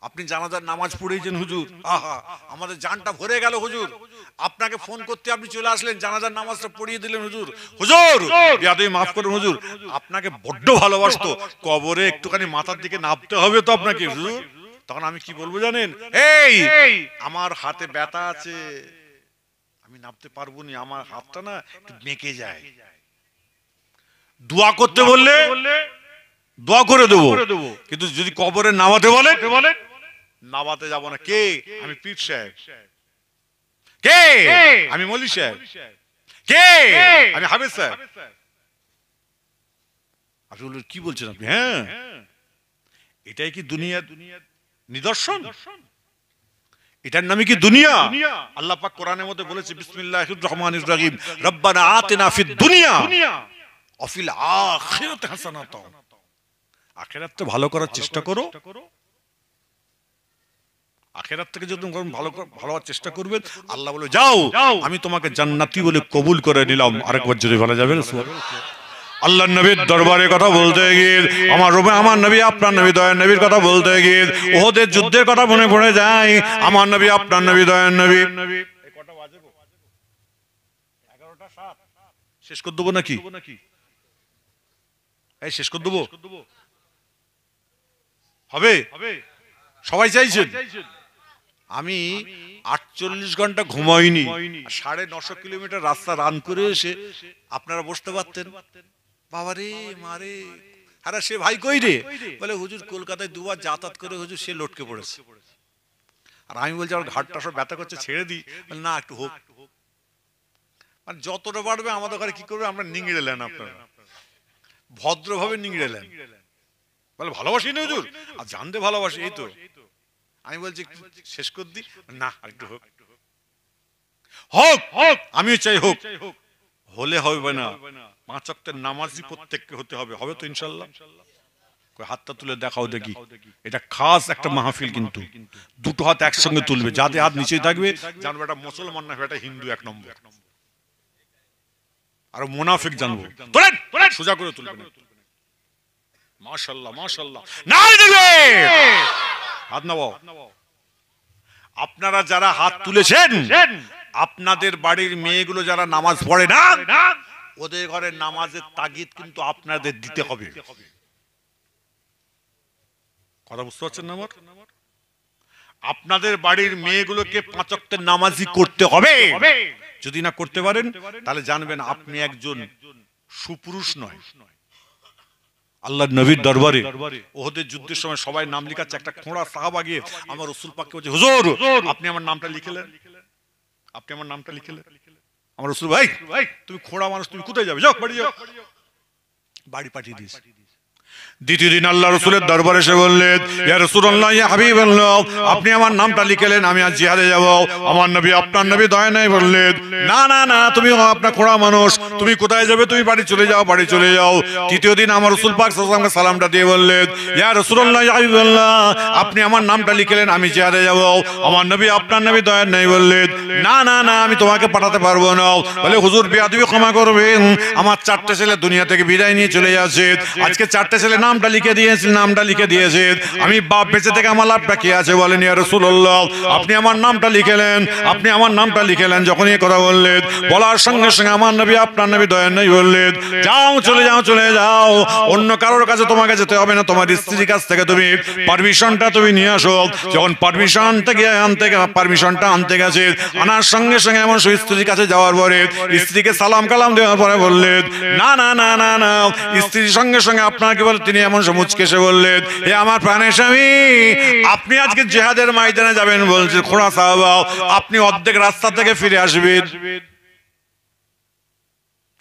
[SPEAKER 1] আপনি জানাজার নামাজ পড়েছেন হুজুর, আহা আমাদের জানটা ভরে গেল হুজুর, আপনাকে ফোন করতে আপনি চলে আসলেন, জানাজার নামাজটা পড়িয়ে দিলেন হুজুর, হুজুর বিয়াদবি মাফ করুন হুজুর, আপনাকে বড্ড ভালোবাসতো, কবরে একটুখানি মাথার দিকে নামতে হবে তো আপনাকে হুজুর। তখন আমি কি বলবো জানেন? এই আমার হাতে ব্যথা আছে, আমি নামতে পারবো না, আমার হাতটা না একটু বেঁকে যায়, দোয়া করতে বললে দোয়া করে দেবো, কিন্তু যদি কবরে নামাতে বলে নামাতে যাব না। কে? আমি পীর সাহেব। কে? আমি মৌলভী সাহেব। কে? আমি হাফেজ সাহেব। আপনি বললেন কি বলছেন আপনি? হ্যাঁ, এটাই কি দুনিয়ার নিদর্শন? এটার নামই কি দুনিয়া? আল্লাহ পাক কোরআনের মধ্যে বলেছে, বিসমিল্লাহির রহমানির রহিম, রব্বানা আতিনা ফিদ দুনিয়া ওয়া ফিল আখিরাতি হাসানাতান। আখিরাতটা ভালো করার চেষ্টা করো, আখিরাত থেকে যদি ভালো হওয়ার চেষ্টা করবেন, আল্লাহ বলে যাও আমি তোমাকে জান্নাতি বলে কবুল করে নিলাম। আরেকবার যদি বলা যাবে আল্লাহর নবীর দরবারে কথা বলতে গিয়ে আমার নবী আপনার নবী দয়ার নবীর কথা বলতে গিয়ে ওহদের যুদ্ধের কথা মনে পড়ে যায়। আমার নবী আপনার নবী দয়ার নবী। কটা বাজে গো? 11:07। শেষ করে দেবো নাকি? এই শেষ করে দেবো? হবে? সবাই চাইছেন? আমি 48 ঘন্টা ঘুমাইনি, 950 কিলোমিটার রাস্তা রান করে এসে আপনারা বসতে পারতেন। বাবারে মারে, আরে সে ভাই কই রে? বলে হুজুর কলকাতায় 2 বার যাতায়াত করে হুজুর সে লটকে পড়েছে। আর আমি বলছি আমার ঘাটটা সব ব্যথা করছে, ছেড়ে দিই। না একটু হোক, মানে যতটা বাড়বে আমাদের ঘরে কি করবে, আমরা নিংড়ে নেন, আপনারা ভদ্রভাবে নিংড়ে নেন। বলে ভালোবাসি না হুজুর, আর জানতে ভালোবাসি, এই তো। আমি বলছি শেষ করে দিই, না একটু হোক, হোক হোক, আমিও চাই হোক। হলে হবে না, 5 ওয়াক্তের নামাজি প্রত্যেককে হতে হবে। হবে তো ইনশাআল্লাহ? হাতটা তুলে দেখাও দেখি। এটা খাস একটা মাহফিল, কিন্তু 2টো হাত একসঙ্গে তুলবে, যাতে হাত নিচেই থাকবে জানবো এটা মুসলমান না, এটা হিন্দু 1 নম্বর। আর মুনাফিক জানবো। তোলেন সোজা করে তুলবেন। মাশাআল্লাহ মাশাআল্লাহ, নাই দিবে হাত নাও। আপনারা যারা হাত তুলেছেন, আপনাদের বাড়ির মেয়েগুলো যারা নামাজ পড়ে না, ওদের ঘরের নামাজের তাগিদ কিন্তু আপনাদের দিতে হবে। কথা বুঝতে পারছেন না আমার? আপনাদের বাড়ির মেয়েগুলোকে 5 ওয়াক্তের নামাজি করতে হবে। যদি না করতে পারেন তাহলে জানবেন আপনি একজন সুপুরুষ নয়। আল্লাহর নবীর দরবারে ওহদের যুদ্ধের সময় সবাই নাম লিখাচ্ছে, একটা খোঁড়া সাহাবা গিয়ে আমার রাসূল পাককে বলছে, হুজুর আপনি আমার নামটা লিখলেন, আপনি আমার নামটা লিখলেন। আমার রাসূল ভাই তুমি খোঁড়া মানুষ, তুমি কোথায় যাবে, যাও বাড়ি যাও। বাড়ি পাঠিয়ে দিয়েছে। দ্বিতীয় দিন আল্লাহ রাসূলের দরবারে এসে বললেন, ইয়া রাসূলুল্লাহ, ইয়া হাবিবাল্লাহ, আপনি আমার নামটা লিখেলেন, আমি আজ জিহাদে যাব। আমার নবী, আপনার নবী দয়া নাই বললেন, না না না, তুমি আপনার খোঁড়া মানুষ, তুমি কোথায় যাবে, তুমি বাড়ি চলে যাও, বাড়ি চলে যাও। তৃতীয় দিন আমার রাসূল পাক সাল্লাল্লাহু আলাইহি ওয়াসাল্লামকে সালামটা দিয়ে বললেন, ইয়া রাসূলুল্লাহ, ইয়া হাবিবাল্লাহ, আপনি আমার নামটা লিখেলেন, আমি জিহাদে যাব। আমার নবী, আপনার নবী দয়া নাই বললেন, না না না, আমি তোমাকে পাঠাতে পারবো না। বলে, হুজুর বেয়াদবি ক্ষমা করবেন, আমার 4টে ছেলে দুনিয়া থেকে বিদায় নিয়ে চলে যাচ্ছে, আজকে 4টে ছেলে নামটা লিখে দিয়েছেন, নামটা লিখে দিয়েছেন, আমি বাপ বেঁচে থেকে আমার লাভটা কি আছে বলেন। ইয়া রাসূলুল্লাহ, আপনি আমার নামটা লিখেলেন, আপনি আমার নামটা লিখেলেন। যখন এই কথা বললেন, বলার সঙ্গে সঙ্গে আমার নবী, আপনার নবী দয়া নাই বললেন, যাও চলে যাও, চলে যাও, অন্য কারোর কাছে তোমাকে যেতে হবে না, তোমার স্ত্রীর কাছ থেকে তুমি পারমিশনটা তুমি নিয়ে আসো। যখন পারমিশনটা আনতে গেছে, আনার সঙ্গে সঙ্গে এমন স্ত্রীর কাছে যাওয়ার পরে স্ত্রীকে সালাম কালাম দেওয়ার পরে বললেন, না না না না না, স্ত্রীর সঙ্গে সঙ্গে আপনার কি বলে, তিনি এমন মুচকে এসে বললেন, হে আমার প্রাণের স্বামী, আপনি আজকে জিহাদের ময়দানে যাবেন বলছেন, খোঁড়া সাহাবা, আপনি অর্ধেক রাস্তা থেকে ফিরে আসবেন।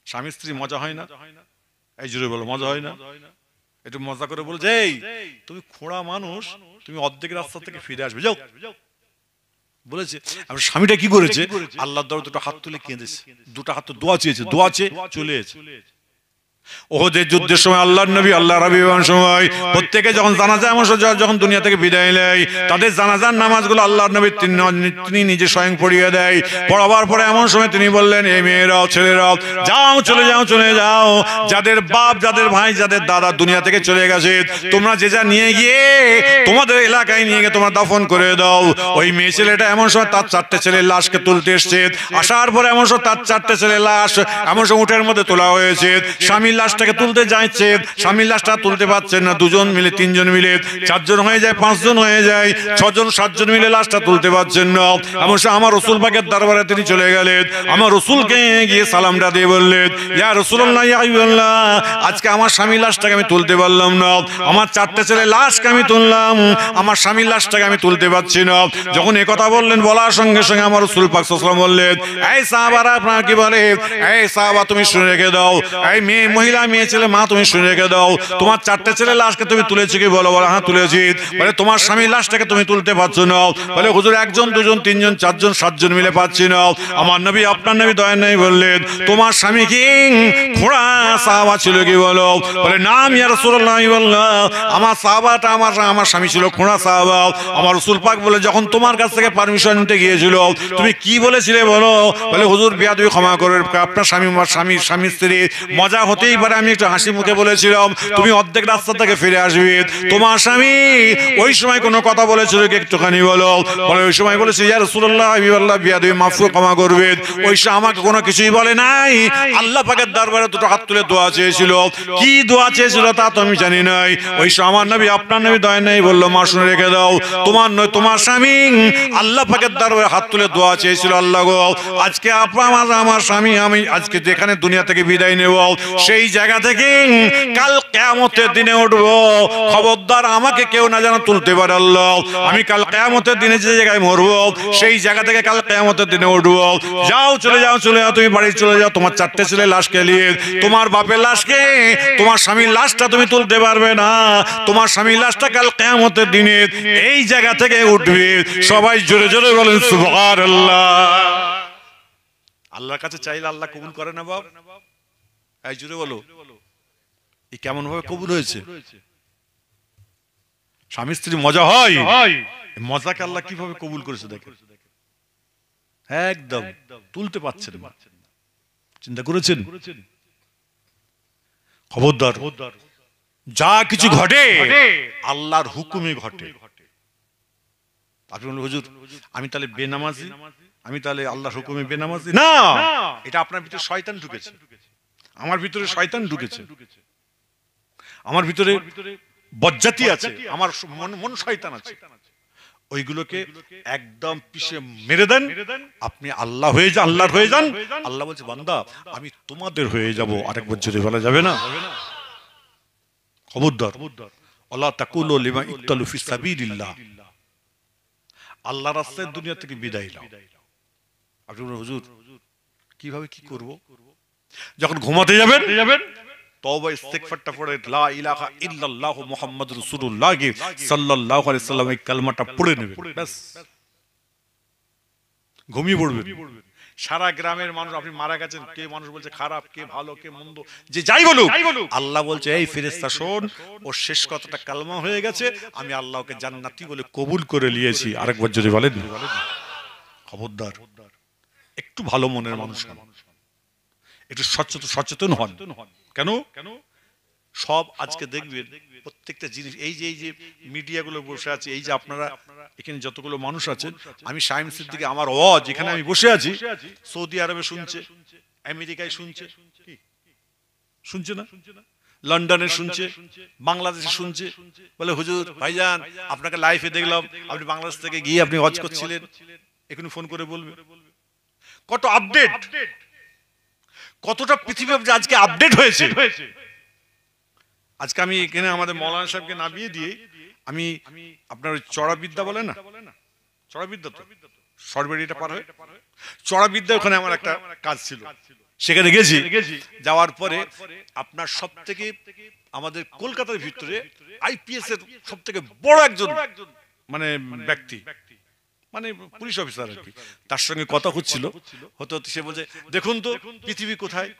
[SPEAKER 1] স্বামী স্ত্রী মজা হয় না? এই জোরে বলো, মজা হয় না? একটু মজা করে বলছে, এই তুমি খোঁড়া মানুষ, তুমি অর্ধেক রাস্তা থেকে ফিরে আসবে, যাও বলেছে। আর স্বামীটা কি করেছে, আল্লাহর দরবারে দুটো হাত তুলে কেঁদেছে, দুটো হাত দোয়া চেয়েছে, দোয়া চেয়ে চলে এসেছে। ওহদের যুদ্ধের সময় আল্লাহর নবী, আল্লাহর হাবিবের সময় প্রত্যেকে যখন জানাজা এমন যখন দুনিয়া থেকে বিদায় নেয়, তাদের জানাজার নামাজগুলো আল্লাহর নবী তিনি নিজে স্বয়ং পড়িয়ে দেয়। পড়াবার পরে এমন সময় তিনি বললেন, এই মেয়েরাও ছেলেরাও, যাও চলে যাও, চলে যাও, যাদের বাপ, যাদের ভাই, যাদের দাদা দুনিয়া থেকে চলে গেছে, তোমরা যে যা নিয়ে গিয়ে তোমাদের এলাকায় নিয়ে গিয়ে তোমরা দাফন করে দাও। ওই মেয়ে ছেলেটা এমন সময় তার 4টে ছেলের লাশকে তুলতে এসছে, আসার পরে এমন সময় তার 4টে ছেলের লাশ এমন সময় উঠের মধ্যে তোলা হয়েছে। স্বামীর লাশটাকে তুলতে যাচ্ছে, স্বামীর লাশটা তুলতে পারছেন না, 2জন মিলে, 3জন মিলে, 4জন হয়ে যায়, 5জন হয়ে যায়, 6জন 7জন মিলে লাশটা তুলতে পারছেন না। এমন সময় আমার রাসূল পাকের দরবারে তিনি চলে গেলেন, আমার রাসূলকে গিয়ে সালামটা দিয়ে বললেন, ইয়া রাসূলুল্লাহ, ইয়া হাবিবাল্লাহ, আজকে আমার স্বামীর লাশটাকে আমি তুলতে পারলাম না, আমার 4টে ছেলে লাশকে আমি তুললাম, আমার স্বামীর লাশটাকে আমি তুলতে পারছি না। যখন এই কথা বললেন, বলার সঙ্গে সঙ্গে আমার রাসূল পাক সাল্লাল্লাহু আলাইহি ওয়াসাল্লাম বললেন, এই সাহাবারা, আপনারা কি বলে, এই সাহাবা তুমি শুনে রেখে দাও, এই মহিলা, মেয়ে ছেলে, মা তুমি শুনে রেখে দাও, তোমার 4টে ছেলে লাশকে তুমি তুলেছো কি? বলো, বলো হ্যাঁ তুলেছি। বলে, তোমার স্বামীর লাশটাকে তুমি তুলতে পারছো না? বলে, হুজুর 1জন 2জন 3জন 4জন 7জন মিলে পাচ্ছি না। আমার নবী, আপনার নবী দয়া নেই বললেন, তোমার স্বামী কি খোঁড়া সাহাবা ছিল কি? বলো। বলে, নাম ইয়া রাসূলুল্লাহ, আমার সাহাবাটা, আমার স্বামী ছিল খোঁড়া সাহাবা। আমার রাসূল পাক বলে, যখন তোমার কাছ থেকে পারমিশন নিতে গিয়েছিল তুমি কি বলেছিলে বলো? বলে, হুজুর বিয়াদবি ক্ষমা করে, আপনার স্বামী স্ত্রী মজা হতেই পারে, আমি একটু হাসি মুখে বলেছিলাম তুমি অর্ধেক রাস্তা থেকে ফিরে আসবে। তোমার স্বামী ওই সময় কোনো কথা বলেছিল কি একটুখানি বলো? বলে, ওই সময় বলেছে, ইয়া রাসূলুল্লাহ, হাবিবাল্লাহ, বিয়াদবি মাফ ক্ষমা করবেন। ওই সময় আমাকে কোনো কিছুই বলে নাই, আল্লাহ পাকের দরবারে দুটো হাত তুলে দোয়া চেয়েছিল। কি দোয়া চেয়েছিল তা তো আমি জানি নাই। ওই সময় আমার নবী, আপনার নবী দয়া নেই বললো, মা শুনে রেখে দাও, তোমার স্বামী আল্লাহ পাকের দরবারে হাত তুলে দোয়া চেয়েছিল, আল্লাহ গো, আজকে আমার স্বামী, আমি আজকে যেখানে দুনিয়া থেকে বিদায় নেব, সেই জায়গা থেকে কাল কিয়ামতের দিনে উঠবো, খবরদার আমাকে কেউ না যেন তুলতে পারে আল্লাহ। আমি কাল কিয়ামতের দিনে যে জায়গায় মরবো, সেই জায়গা থেকে কাল কিয়ামতের দিনে উঠবো। যাও চলে যাও, চলে যাও, তুমি বাড়ি চলে যাও, তোমার 4টে ছেলে লাশকে নিয়ে, তোমার বাপের লাশকে, তোমার স্বামীর লাশটা তুমি তুলতে পারবে না। তোমার স্বামীর লাশটা কাল কিয়ামতের দিনে এই জায়গা থেকে উঠবে। সবাই জোরে জোরে বলেন সুবহানাল্লাহ। আল্লাহর কাছে চাইলে আল্লাহ কবুল করে না বাপ? এই জোরে বলো, এই কেমন ভাবে কবুল হয়েছে? স্বামী স্ত্রী মজা হয়, মজাকে আল্লাহ কিভাবে কবুল করেছে দেখেন। একদম তুলতে পারছেন না, চিন্তা করেছেন? খবরদার, যা কিছু ঘটে আল্লাহর হুকুমে ঘটে। আপনি বলুন, হুজুর আমি তাহলে বেনামাজি, আমি তাহলে আল্লাহর হুকুমে বেনামাজি? না, এটা আপনার ভিতরে শয়তান ঢুকেছে, আমার ভিতরে শয়তান ঢুকেছে, আমার ভিতরে বজ্জাতি আছে, আমার মন শয়তান আছে। ওইগুলোকে একদম পিষে মেরে দেন, আপনি আল্লাহ হয়ে যান, আল্লাহর হয়ে যান। আল্লাহ বলছে, বান্দা আমি তোমাদের হয়ে যাব। আরেকবার জোরে বলা যাবে না? খবরদার, আল্লাহ তাকুলু লিমা ইকতালু ফি সাবিলিল্লাহ, আল্লাহর রাস্তায় দুনিয়া থেকে বিদায় নাও। আপনি বলুন, হুজুর কিভাবে কি করব? যখন ঘুমাতে যাবেন তওবা ইস্তেগফারটা পড়ে লা ইলাহা ইল্লাল্লাহু মুহাম্মাদুর রাসূলুল্লাহ সাল্লাল্লাহু আলাইহি সাল্লাম এই কালেমাটা পড়ে নেবেন, ব্যাস ঘুমিয়ে পড়বেন। সারা গ্রামের মানুষ, আপনি মারা গেছেন, কে মানুষ বলছে খারাপ, কে ভালো, কে মন্দ, যে যাই বলুক, আল্লাহ বলছে এই ফেরেশতা শোন, ওর শেষ কথাটা কালমা হয়ে গেছে, আমি আল্লাহকে জান্নাতি বলে কবুল করে নিয়েছি। আরেকবার যদি বলেন, খবরদার, একটু ভালো মনের মানুষ হন, একটু সচেতন হন। কেন? সব আজকে দেখবেন প্রত্যেকটা জিনিস, এই যে মিডিয়াগুলো বসে আছে, এই যে আপনারা এখানে যতগুলো মানুষ আছেন, আমি শামীম সিদ্দিকী আমার ওয়াজ এখানে আমি বসে আছি, সৌদি আরবে শুনছে, আমেরিকায় শুনছে, শুনছে না, লন্ডনে শুনছে, বাংলাদেশে শুনছে, বলে হুজুর ভাইজান আপনাকে লাইভে দেখলাম, আপনি বাংলাদেশ থেকে গিয়ে আপনি ওয়াজ করছিলেন, এখনই ফোন করে বলবে। কত আপডেট, কতটা পৃথিবী আজকে আপডেট হয়েছে। আজকে আমি এখানে আমাদের মৌলানা সাহেবকে নামিয়ে দিয়ে আমি আপনার ওই চড়াবিদ্যা বলে না, চড়াবিদ্যা তো সরবেরিটা পার হয়ে চড়াবিদ্যা, ওখানে আমার একটা কাজ ছিল, সেখানে গেছি। যাওয়ার পরে আপনার সব থেকে আমাদের কলকাতার ভিতরে আইপিএস এর সব থেকে বড় একজন মানে ব্যক্তি, মানে পুলিশ অফিসার আর কি, তার সঙ্গে কথা হচ্ছিল, হতে হতে সে বলছে দেখুন তো পৃথিবী কোথায়,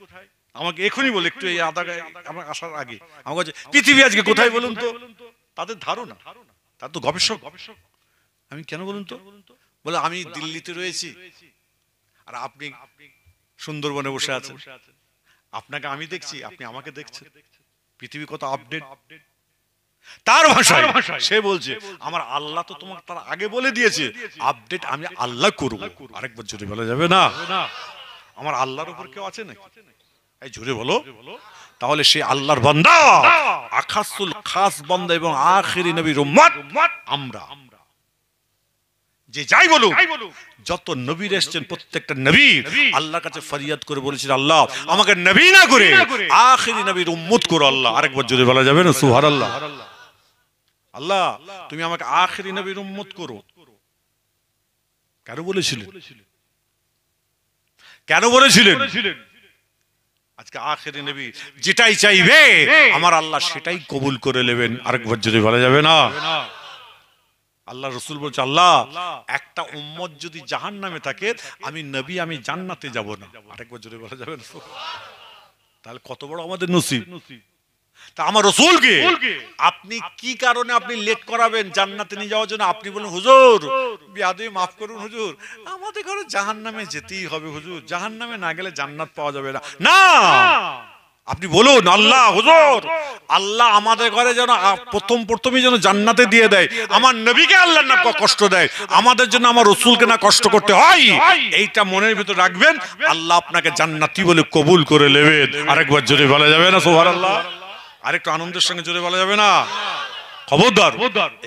[SPEAKER 1] আমাকে এখনই বলে, একটু এই আধা আমার আসার আগে আমাকে বলছে পৃথিবী আজকে কোথায় বলুন তো। তাদের ধারণা, তার তো গবেষক। আমি কেন বলুন তো, বলে আমি দিল্লিতে রয়েছি আর আপনি সুন্দরবনে বসে আছেন, আপনাকে আমি দেখছি, আপনি আমাকে দেখছেন, পৃথিবী কত আপডেট। তার ভাষায় সে বলছে আমার আল্লাহ তো তোমাকে তার আগে বলে দিয়েছে, আপডেট আমি আল্লাহ করব। আরেকবার যদি বলা যাবে না, আমার আল্লাহর উপর কেউ আছে নাকি? এই জোরে বলো। তাহলে সে আল্লাহর বান্দা, আখাসুল খাস বান্দা এবং আখিরি নবীর উম্মত আমরা। যে যাই বলুক, যত নবী এসেছেন প্রত্যেকটা নবী আল্লাহর কাছে ফরিয়াদ করে বলেছেন আল্লাহ আমাকে নবী না করে আখিরি নবীর উম্মত করো আল্লাহ। আরেকবার যদি বলা যাবে না সুবহানাল্লাহ, আল্লাহ তুমি আমাকে আখিরি নবীর উম্মত করো। কেন বলেছিলেন? কেন বলেছিলেন? আজকে আখিরি নবী যেটাই চাইবে আমার আল্লাহ সেটাই কবুল করে নেবেন। আরেকবার যদি বলা যাবে না, আল্লাহ রসুল বলছে আল্লাহ একটা উম্মত যদি জাহান্নামে থাকে, আমি নবী আমি জান্নাতে যাব না। আরেকবার যদি বলা যাবে না, তাহলে কত বড় আমাদের নসিব। তা আমার রসুলকে আপনি কি কারণে আপনি লেট করাবেন জান্নাতে নিয়ে যাওয়ার জন্য? আপনি বলেন হুজুর বিয়াদবি মাফ করুন হুজুর, আমাদের ঘরে জাহান্নামে যেতেই হবে হুজুর, জাহান্নামে না গেলে জান্নাত পাওয়া যাবে না। না, আপনি বলুন আল্লাহ হুজুর আল্লাহ আমাদের ঘরে যেন প্রথমই যেন জান্নাতে দিয়ে দেয়, আমার নবীকে আল্লাহ না কষ্ট দেয়, আমাদের জন্য আমার রসুলকে না কষ্ট করতে হয়, এইটা মনের ভিতর রাখবেন, আল্লাহ আপনাকে জান্নাতি বলে কবুল করে নেবেন। আরেকবার জোরে বলা যাবে না সুবহানাল্লাহ? আরেকটু আনন্দের সঙ্গে জোরে বলা যাবে না? খবরদার,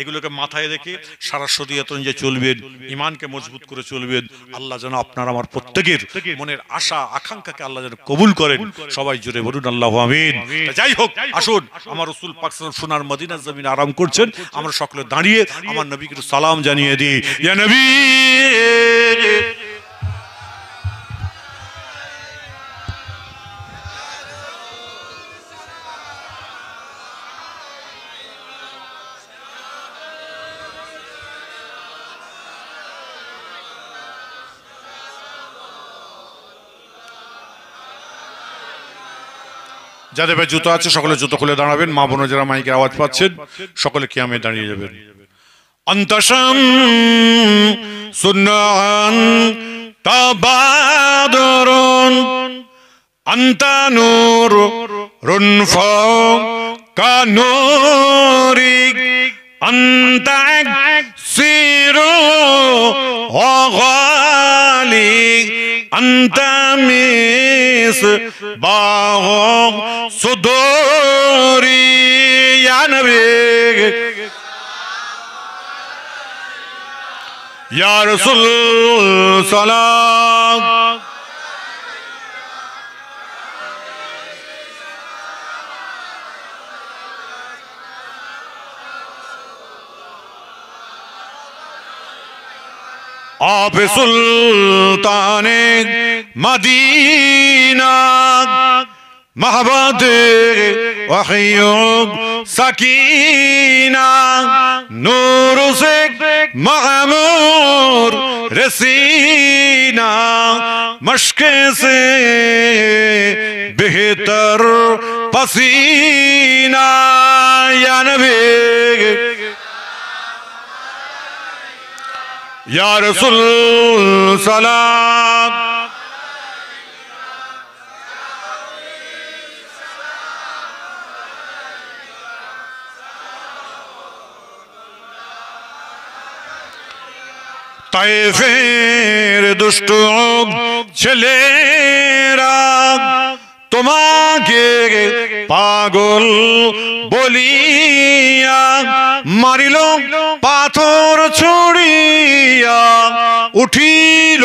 [SPEAKER 1] এগুলোকে মাথায় রেখে সারা শরীয়ত অনুযায়ী চলবেন, ঈমানকে মজবুত করে চলবেন। আল্লাহ যেন আপনার আমার প্রত্যেকের মনের আশা আকাঙ্ক্ষাকে আল্লাহ যেন কবুল করেন। সবাই জোরে বলুন আল্লাহু আমিন। যাই হোক, আসুন আমার রাসূল পাক সাল্লাল্লাহু আলাইহি ওয়াসাল্লাম সোনার মদিনার জমিনে আরাম করছেন, আমরা সকলে দাঁড়িয়ে আমার নবীকে সালাম জানিয়ে দিই, ইয়া নবী যাদের ভাই জুতো আছে সকলে জুতো খুলে দাঁড়াবেন, মা বোন যারা মাইকের আওয়াজ পাচ্ছেন সকলে কিয়ামে দাঁড়িয়ে যাবেন। আনতাশাম সুন্নান তাবাদরুন আনতা নূর রুনফা কানুরি আনতা সিরু ওয়াগালি আনতা মিসবাহ সুদুরি ইয়া নবী ইয়া রাসূল সালাম। आप सुल्ताने मदीना महबत वहीयुब सकीना नूर से महमूर रसीना मश्क से बेहतर पसीना या नबी या रसूल सलाम তায়েফের দুষ্ট ছেলেরা তোমাকে পাগল বলিয়া মারিল পাথর ছড়িয়া উঠিল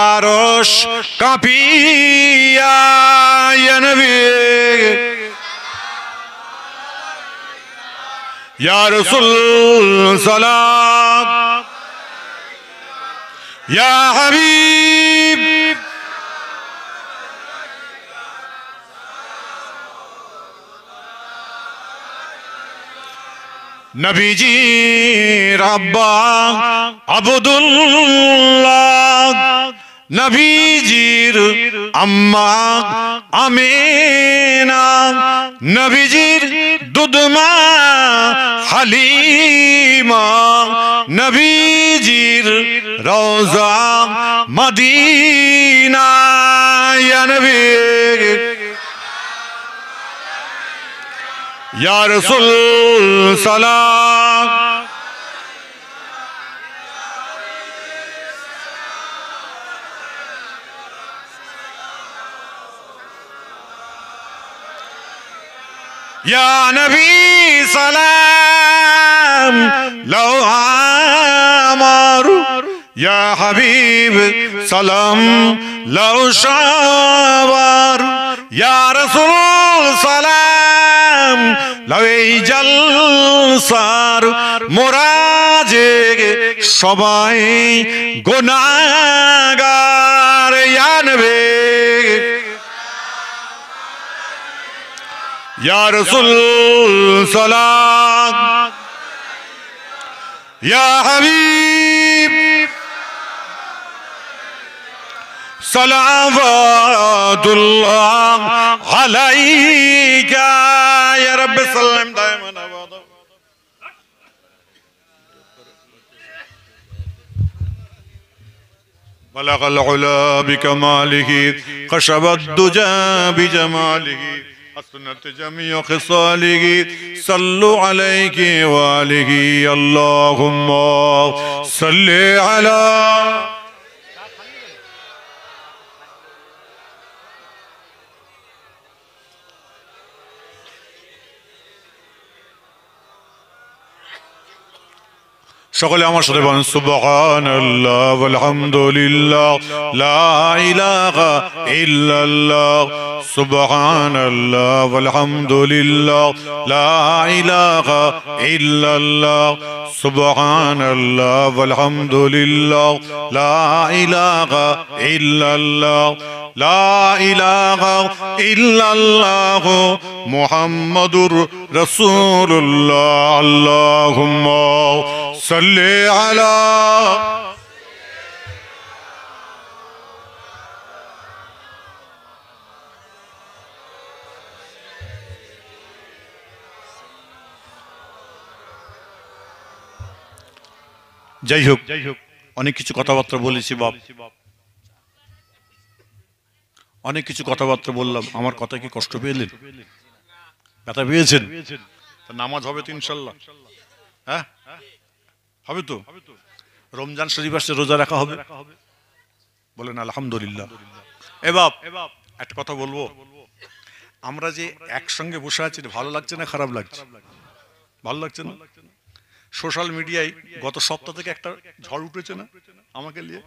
[SPEAKER 1] আরশ কাঁপিয়া ইয়া নবী ইয়া রাসূল সালাম ইয়া হাবিব নবীজি রাব্বা আব্দুল্লাহ নবীজির আম্মা আমিনা নবীজির দুধমা হালিমা নবীজির রওজা মদিনা ইয়া নবী ইয়া রাসূল সালাম ইয়া নবী সালাম লাউ আমার ইয়া হাবিব সালাম লাউ শাওয়ার ইয়া রাসূল সালাম লাউ এই জলসার মোরাজে সবাই গুনাহগার ইয়া নবী ইয়া রাসূল সালাম ইয়া হাবিব সালাওয়াতুল্লাহ আলাইকা ইয়া রাব্বি সাল্লাম দাইমান আবাদা بلغ العلا بكماله خشب الدجى بجماله حسنت جميع خصاله صلوا عليه وآله اللهم صل على সকলে আমার সাথে বলেন সুবহানাল্লাহ ওয়ালহামদুলিল্লাহ লা ইলাহা ইল্লাল্লাহ সুবহানাল্লাহ ওয়ালহামদুলিল্লাহ লা ইলাহা ইল্লাল্লাহ সুবহানাল্লাহ ওয়ালহামদুলিল্লাহ লা ইলাহা ইল্লাল্লাহ লা ইলাহা ইল্লাল্লাহ মুহাম্মাদুর রাসূলুল্লাহ আল্লাহুম্মা সাল্লি আলা যাই হোক অনেক কিছু কথাবার্তা বলেছি বাপ অনেক কিছু কথাবার্তা বললাম আমার কথা কি কষ্ট পেলেন ব্যথা পেয়েছেন নামাজ হবে তো ইনশাল্লাহ হ্যাঁ হবে তো রমজান শরীফ আসছে রোজা রাখা হবে বলেন আলহামদুলিল্লাহ এ বাপ একটা কথা বলবো আমরা যে একসঙ্গে বসে আছি ভালো লাগছে না খারাপ লাগছে ভালো লাগছে না সোশ্যাল মিডিয়ায় গত সপ্তাহ থেকে একটা ঝড় উঠেছে না আমাকে নিয়ে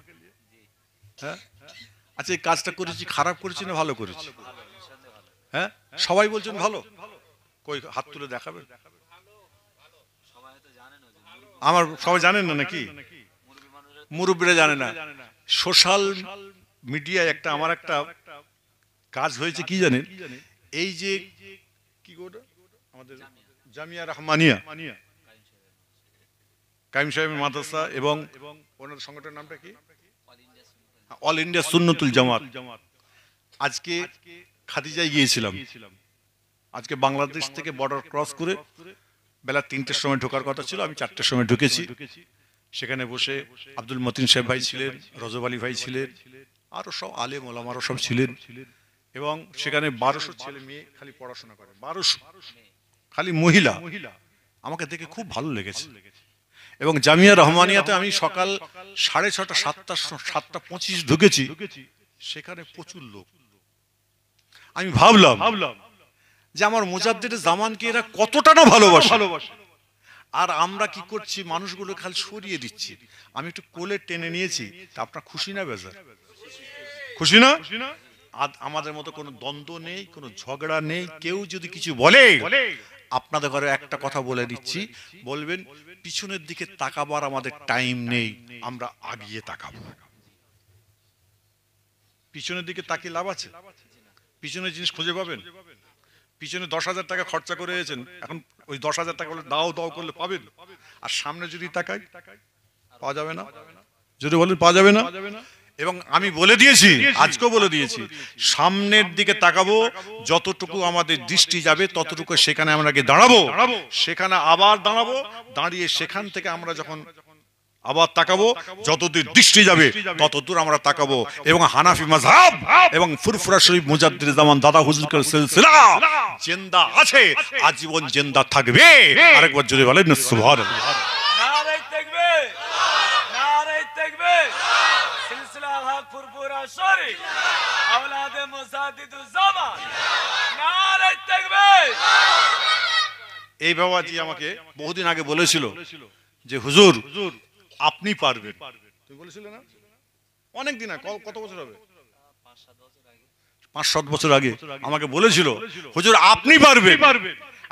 [SPEAKER 1] হ্যাঁ আচ্ছা এই কাজটা করেছি খারাপ করেছি না ভালো করেছি হ্যাঁ সবাই বলছেন ভালো কই হাত তুলে দেখাবেন আমার সবাই জানেন না নাকি মুরব্বীরা জানে না। সোশ্যাল মিডিয়ায় আমার একটা কাজ হয়েছে কি জানেন, এই যে কি গোটা আমাদের জামিয়া রহমানিয়া কাইম সাহেবের মাদ্রাসা এবং ওনার সংগঠনের নামটা কি, অল ইন্ডিয়া সুন্নতুল জামাত। আজকে খাদিজায় গিয়েছিলাম, আজকে বাংলাদেশ থেকে বর্ডার ক্রস করে বেলা 3টের সময় ঢোকার কথা ছিল, আমি 4টের সময় ঢুকেছি। সেখানে বসে আব্দুল মতিন সাহেব ভাই ছিলেন, রজব আলী ভাই ছিলেন, আরো সব আলেম ওলামারা সব ছিলেন, এবং সেখানে 1200 ছেলে মেয়ে খালি পড়াশোনা করে, 1200 খালি মহিলা। আমাকে দেখে খুব ভালো লেগেছে। এবং জামিয়া রহমানিয়াতে আমি সকাল 6:30 7:25 ঢুকেছি, সেখানে প্রচুর লোক। আমি ভাবলাম যে আমার মুজাদ্দিদ জামানকে এরা কতটা না ভালোবাসে, আর আমরা কি করছি, মানুষগুলো খালি সরিয়ে দিচ্ছি। আমি একটু কোলে টেনে নিয়েছি, তা আপনার খুশি না বেজার? খুশি না? আমাদের মতো কোনো দ্বন্দ্ব নেই, কোনো ঝগড়া নেই। কেউ যদি কিছু বলে, আপনাদের ঘরে একটা কথা বলে দিচ্ছি, বলবেন পিছনের দিকে তাকাবার আমাদের টাইম নেই, আমরা আগিয়ে তাকাবো। পিছনের দিকে তাকিয়ে লাভ আছে? পিছনের জিনিস খুঁজে পাবেন? পিছনে 10,000 টাকা খরচা করে এসেছেন, এখন ওই 10,000 টাকা বলে দাও দাও করলে পাবেন, আর সামনে যদি তাকাই পাওয়া যাবে না। যদি বলেন পাওয়া যাবে না। এবং আমি বলে দিয়েছি, আজকেও বলে দিয়েছি, সামনের দিকে তাকাবো, যতটুকু আমাদের দৃষ্টি যাবে ততটুকু সেখানে আমরা গিয়ে দাঁড়াবো, সেখানে আবার দাঁড়াবো, দাঁড়িয়ে সেখান থেকে আমরা যখন আবার তাকাবো, যতদূর দৃষ্টি যাবে ততদূর আমরা তাকাবো। এবং হানাফি মাযহাব এবং ফুরফুরা শরীফ মুজাদ্দিদ জামান দাদা হুজুরের সিলসিলা জিন্দা আছে, আজীবন জিন্দা থাকবে। আরেকবার জোরে বলেন সুবহানাল্লাহ।
[SPEAKER 2] নারে তাকবীর, নারে তাকবীর। সিলসিলা হক ফুরফুরা শরীফ আওলাদে মুজাদ্দিদ জামান, নারে তাকবীর।
[SPEAKER 1] এই বাবাজি আমাকে বহুদিন আগে বলেছিল যে হুজুর আপনি পারবেন। তুমি বলেছিলে না? অনেক দিন আগে, কত বছর হবে, 5-7 বছর আগে আমাকে বলেছিল হুজুর আপনি পারবেন।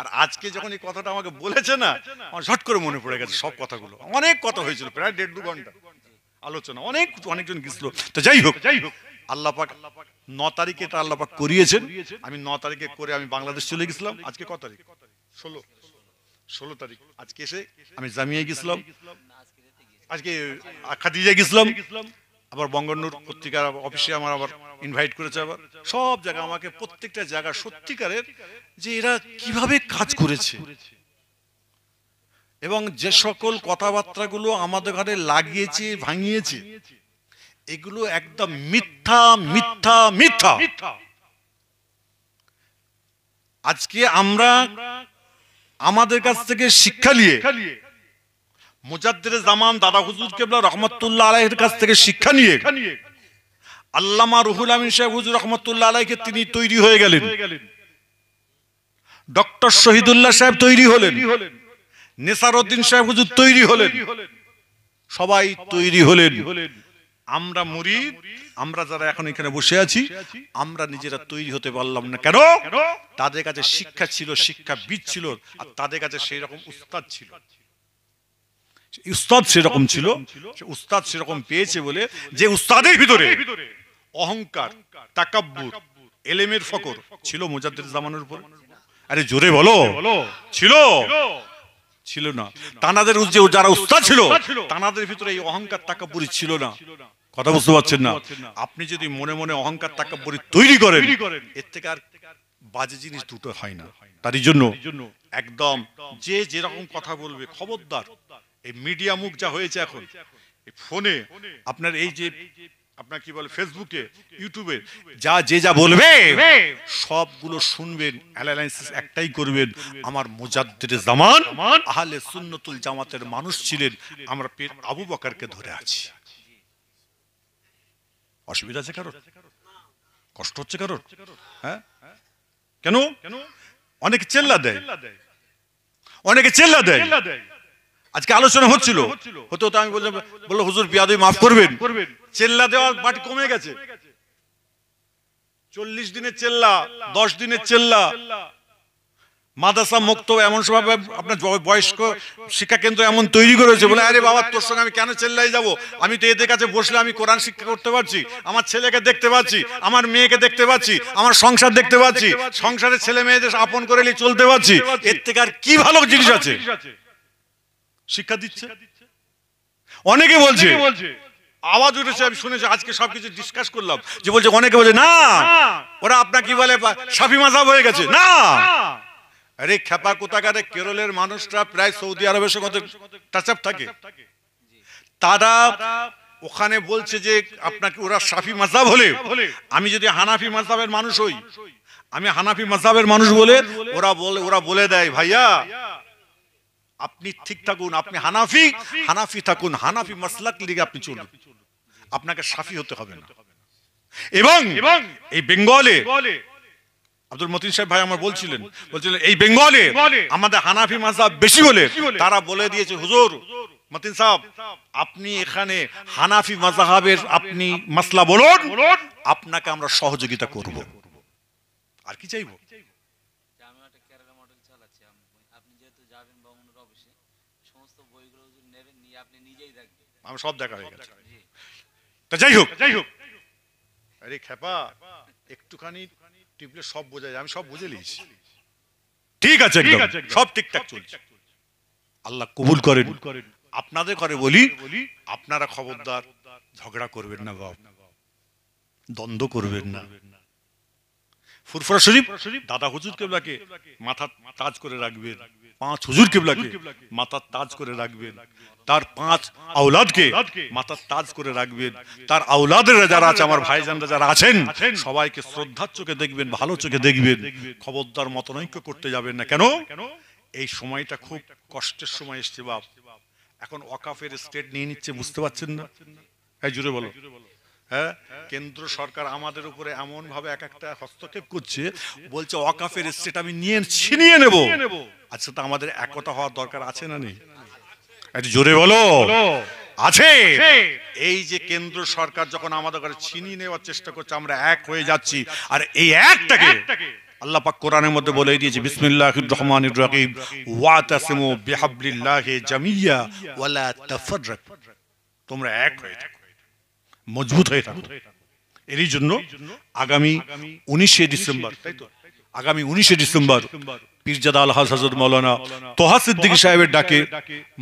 [SPEAKER 1] আর আজকে যখন এই কথাটা আমাকে বলেছে না, আমার ঝট করে মনে পড়ে গেছে সব কথাগুলো। অনেক কথা হয়েছিল, প্রায় 1.5-2 ঘন্টা আলোচনা, অনেকজন গেছিল। তো যাই হোক, আল্লাহ পাক 9 তারিখে এটা আল্লাহ পাক করিয়েছেন। আমি 9 তারিখে করে আমি বাংলাদেশ চলে গেছিলাম। আজকে কত তারিখ? 16 তারিখ। আজকে এসে আমি জামিয়ায় গেছিলাম, আজকে খাদিজায় গেছিলাম, আবার বঙ্গনূর পত্রিকার অফিসে আমার আবার ইনভাইট করেছে। আবার সব জায়গা আমাকে, প্রত্যেকটা জায়গা সত্যিকারের যে এরা কিভাবে কাজ করেছে, এবং যে সকল কথাবার্তাগুলো আমাদের ঘরে লাগিয়েছে ভাঙিয়েছে, এগুলো একদম মিথ্যা মিথ্যা মিথ্যা। আজকে আমরা আমাদের কাছ থেকে শিক্ষা নিয়ে মুজাদ্দিদ জামান দাদা হুজুর কেবলা রহমাতুল্লাহ আলাইহির কাছ থেকে শিক্ষা নিয়ে আল্লামা রুহুল আমিন সাহেব হুজুর রহমাতুল্লাহ আলাইহি তিনি তৈরি হয়ে গেলেন, ডক্টর শহীদুল্লাহ সাহেব তৈরি হলেন, নেসারউদ্দিন সাহেব হুজুর তৈরি হলেন, সবাই তৈরি হলেন। আমরা মুরিদ, আমরা যারা এখন এখানে বসে আছি, আমরা নিজেরা তৈরি হতে পারলাম না। কেন? তাদের কাছে শিক্ষা ছিল, শিক্ষাবিদ ছিল, আর তাদের কাছে সেই রকম উস্তাদ ছিল। উস্তাদ সেরকম ছিল, উস্তাদ সেরকম পেয়েছে বলে, যে উস্তাদের ভিতরে অহংকার, তাকাব্বুর, এলেমের ফকর ছিল মুজাদ্দিদ জামানের উপর। আরে জোরে বলো, ছিল? ছিল না। তানাদের যারা উস্তাদ ছিল, তানাদের ভিতরে এই অহংকার তাকাব্বুরি ছিল না। কথা বুঝতে পারছেন না? আপনি যদি মনে মনে অহংকার তাকাব্বুরি তৈরি করেন, এর থেকে আর বাজে জিনিস দুটো হয় না। তারই জন্য একদম যে যেরকম কথা বলবে, খবরদার। এই মিডিয়া মুখ যা হয়েছে এখন, এই ফোনে আপনার এই যে আপনার কি বলে ফেসবুকে, ইউটিউবে যে যা বলবে সবগুলো শুনবেন, অ্যানালাইসিস একটাই করবেন, আমার মুজাদ্দিদ জামান আহলে সুন্নতুল জামাতের মানুষ ছিলেন, আমরা পীর আবু বকরকে ধরে আছি। অসুবিধা আছে কারোর? কষ্ট হচ্ছে কারোর? হ্যাঁ, কেন? অনেকে চেল্লা দেয়, অনেকে চেল্লা দেয়। আজকে আলোচনা হচ্ছিল, হতে হতে আমি বললাম হুজুর বিয়াদবি মাফ করবেন, চেল্লা দেওয়ার বাটি কমে গেছে। 40 দিনের চেল্লা, 10 দিনের চেল্লা, মাদ্রাসা মুক্ত এমন সময় আপনার বয়স্ক শিক্ষা কেন্দ্র এমন তৈরি করেছে বলে আরে বাবা তোর সঙ্গে আমি কেন চেল্লাই যাব, আমি তো এদের কাছে বসলে আমি কোরআন শিক্ষা করতে পারছি, আমার ছেলেকে দেখতে পাচ্ছি, আমার মেয়েকে দেখতে পাচ্ছি, আমার সংসার দেখতে পাচ্ছি, সংসারের ছেলে মেয়েদের আপন করে নিয়ে চলতে পারছি, এর থেকে আর কি ভালো জিনিস আছে? শিক্ষা দিচ্ছে অনেকে বলছে, আওয়াজ উঠেছে আমি শুনেছি আজকে সবকিছু ডিসকাস করলাম যে বলছে অনেকে বলছে না ওরা আপনার কি বলে শাফি মাযহাব হয়ে গেছে না। আরে খেপা কোথাকারে কেরলের মানুষরা প্রায় সৌদি আরবের সঙ্গে টাচ আপ থাকে, তারা ওখানে বলছে যে আপনাকে ওরা শাফি মাযহাব হলে আমি যদি হানাফি মাযহাবের মানুষ হই, আমি হানাফি মাযহাবের মানুষ বলে ওরা বলে দেয় ভাইয়া আপনি ঠিক থাকুন, আপনি হানাফি থাকুন, হানাফি মাসলাক লিগে আপনি চলুন, আপনাকে শাফি হতে হবে না। এবং এই বেঙ্গলে আব্দুল মতিন সাহেব ভাই আমার বলছিলেন এই বেঙ্গলে আমাদের হানাফি মাযহাব বেশি বলে তারা বলে দিয়েছে হুজুর মতিন সাহেব আপনি এখানে হানাফি মাযহাবের আপনি মাসলা বলুন, আপনাকে আমরা সহযোগিতা করব, আর কি চাইবো। আমার সব দেখা হয়ে গেছে। তা যাই হোক, আরে খেপা একটুখানি টিপলে সব বোঝা যায়, আমি সব বুঝে নিয়েছি, ঠিক আছে একদম সব ঠিকঠাক চলছে, আল্লাহ কবুল করেন। আপনাদের ঘরে বলি আপনারা খবরদার ঝগড়া করবেন না বাপ, দ্বন্দ্ব করবেন না। ফুরফুরা শরীফ দাদা হুজুর কেবলাকে মাথা তাজ করে রাখবেন, 5 হুজুর কেবলাকে মাথা তাজ করে রাখবেন, তার 5 আওলাদকে মাথা তাজ করে রাখবেন, তার আওলাদেরা যারা আছে আমার ভাইজানরা যারা আছেন সবাইকে শ্রদ্ধার চোখে দেখবেন, ভালো চোখে দেখবেন, খবরদার মতনৈক্য করতে যাবেন না। কেন এই সময়টা খুব কষ্টের সময় এসছে বাপ, এখন ওয়াকাফের স্টেট নিয়ে নিচ্ছে, বুঝতে পারছেন না? এই জুড়ে বলো। হ্যাঁ, কেন্দ্র সরকার আমাদের উপরে এমন ভাবে এক একটা হস্তক্ষেপ করছে, বলছে ওয়াকাফের স্টেট আমি ছিনিয়ে নেব। আচ্ছা তো আমাদের একতা হওয়ার দরকার আছে না নেই? একটু জোরে বলো। আছে। এই যে কেন্দ্র সরকার যখন আমাদের কাছে ছিনিয়ে নেওয়ার চেষ্টা করছে আমরা এক হয়ে যাচ্ছি, আর এই একটাকে আল্লাহ পাক কোরআনের মধ্যে বলে দিয়েছে বিসমিল্লাহির রহমানির রহিম ওয়াতাসিমু বিহাবলিল্লাহি জামিয়া ওয়ালা তাফাররাকু, তোমরা এক হয়ে থাকো, মজবুত হয়ে থাকো। এরই জন্য আগামী 19শে ডিসেম্বর, তাই তো আগামী 19শে ডিসেম্বর পীরজাদা আলহাজ হযরত মাওলানা তোহা সিদ্দিকী সাহেবের ডাকে,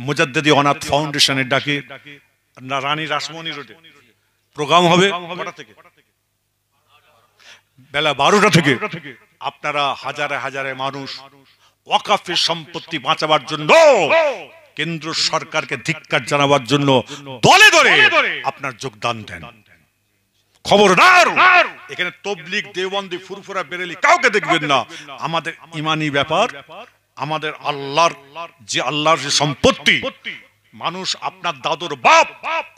[SPEAKER 1] মুজাদ্দিদি অনাথ ফাউন্ডেশনের ডাকে রানী রাসমণি রোডে প্রোগ্রাম হবে। কটা থেকে? বেলা 12টা থেকে। আপনারা হাজারে হাজারে মানুষ ওয়াকাফের সম্পত্তি বাঁচাবার জন্য, কেন্দ্র সরকারকে ধিক্কার জানাবার জন্য দলে দলে আপনার যোগদান দেন। খবরদার এখানে তবলিগ, দেওবন্দি, ফুরফুরা, বেরেলি কাউকে দেখবেন না। আমাদের ইমানি ব্যাপার, আমাদের আল্লাহর যে সম্পত্তি, মানুষ আপনার দাদুর বাপ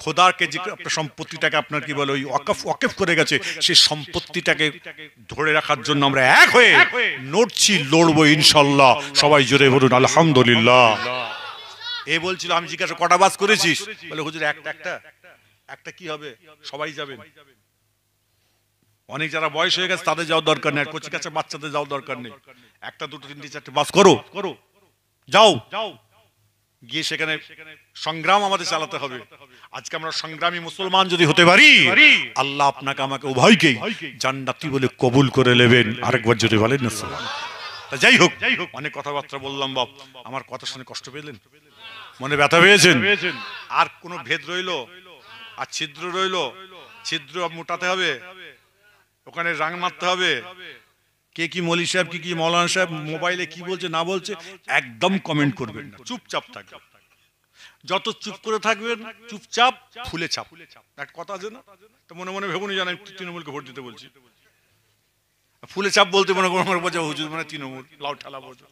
[SPEAKER 1] খোদাকে যে সম্পত্তিটাকে আপনার কি বলে ওই ওয়াকফ করে গেছে, সেই সম্পত্তিটাকে ধরে রাখার জন্য আমরা এক হয়ে নড়ছি, লড়বো ইনশাল্লাহ। সবাই জোরে বলুন আলহামদুলিল্লাহ। এ বলছিল আমি জিজ্ঞাসা কটা বাস করেছিস, বলে হুজুর একটা কি হবে, সবাই যাবেন। অনেক যারা বয়স হয়ে গেছে তাদের যাওয়ার দরকার নেই, কচি কাছে বাচ্চাদের যাওয়ার দরকার নেই। 1, 2, 3, 4 বাস করো, যাও, গিয়ে সেখানে সংগ্রাম আমাদের চালাতে হবে। আজকে আমরা সংগ্রামী মুসলমান যদি হতে পারি, আল্লাহ আপনাকে আমাকে উভয়কেই জান্নাতি বলে কবুল করে নেবেন। আরেকবার যদি বলেন না সুবহানাল্লাহ। যাই হোক, অনেক কথাবার্তা বললাম বাপ, আমার কথা শুনে কষ্ট পেলেন, মনে ব্যথা পেয়েছেন? আর কোন ভেদ রইলো আর ছিদ্র রইলো? ছিদ্র মোটাতে হবে, ওখানে রাং মারতে হবে। কে কি মৌলী সাহেব, কি মৌলানা সাহেব মোবাইলে কি বলছে না বলছে একদম কমেন্ট করবেন না, চুপচাপ থাকবেন। যত চুপ করে থাকবেন, চুপচাপ ফুলে ছাপ। একটা কথা আছে না, তো মনে মনে ভেবুনি জানাই তৃণমূলকে ভোট দিতে বলছি। ফুলে চাপ বলতে মনে করে বলছে হুজুর মানে তৃণমূল, লাউ ঠালা বলছে।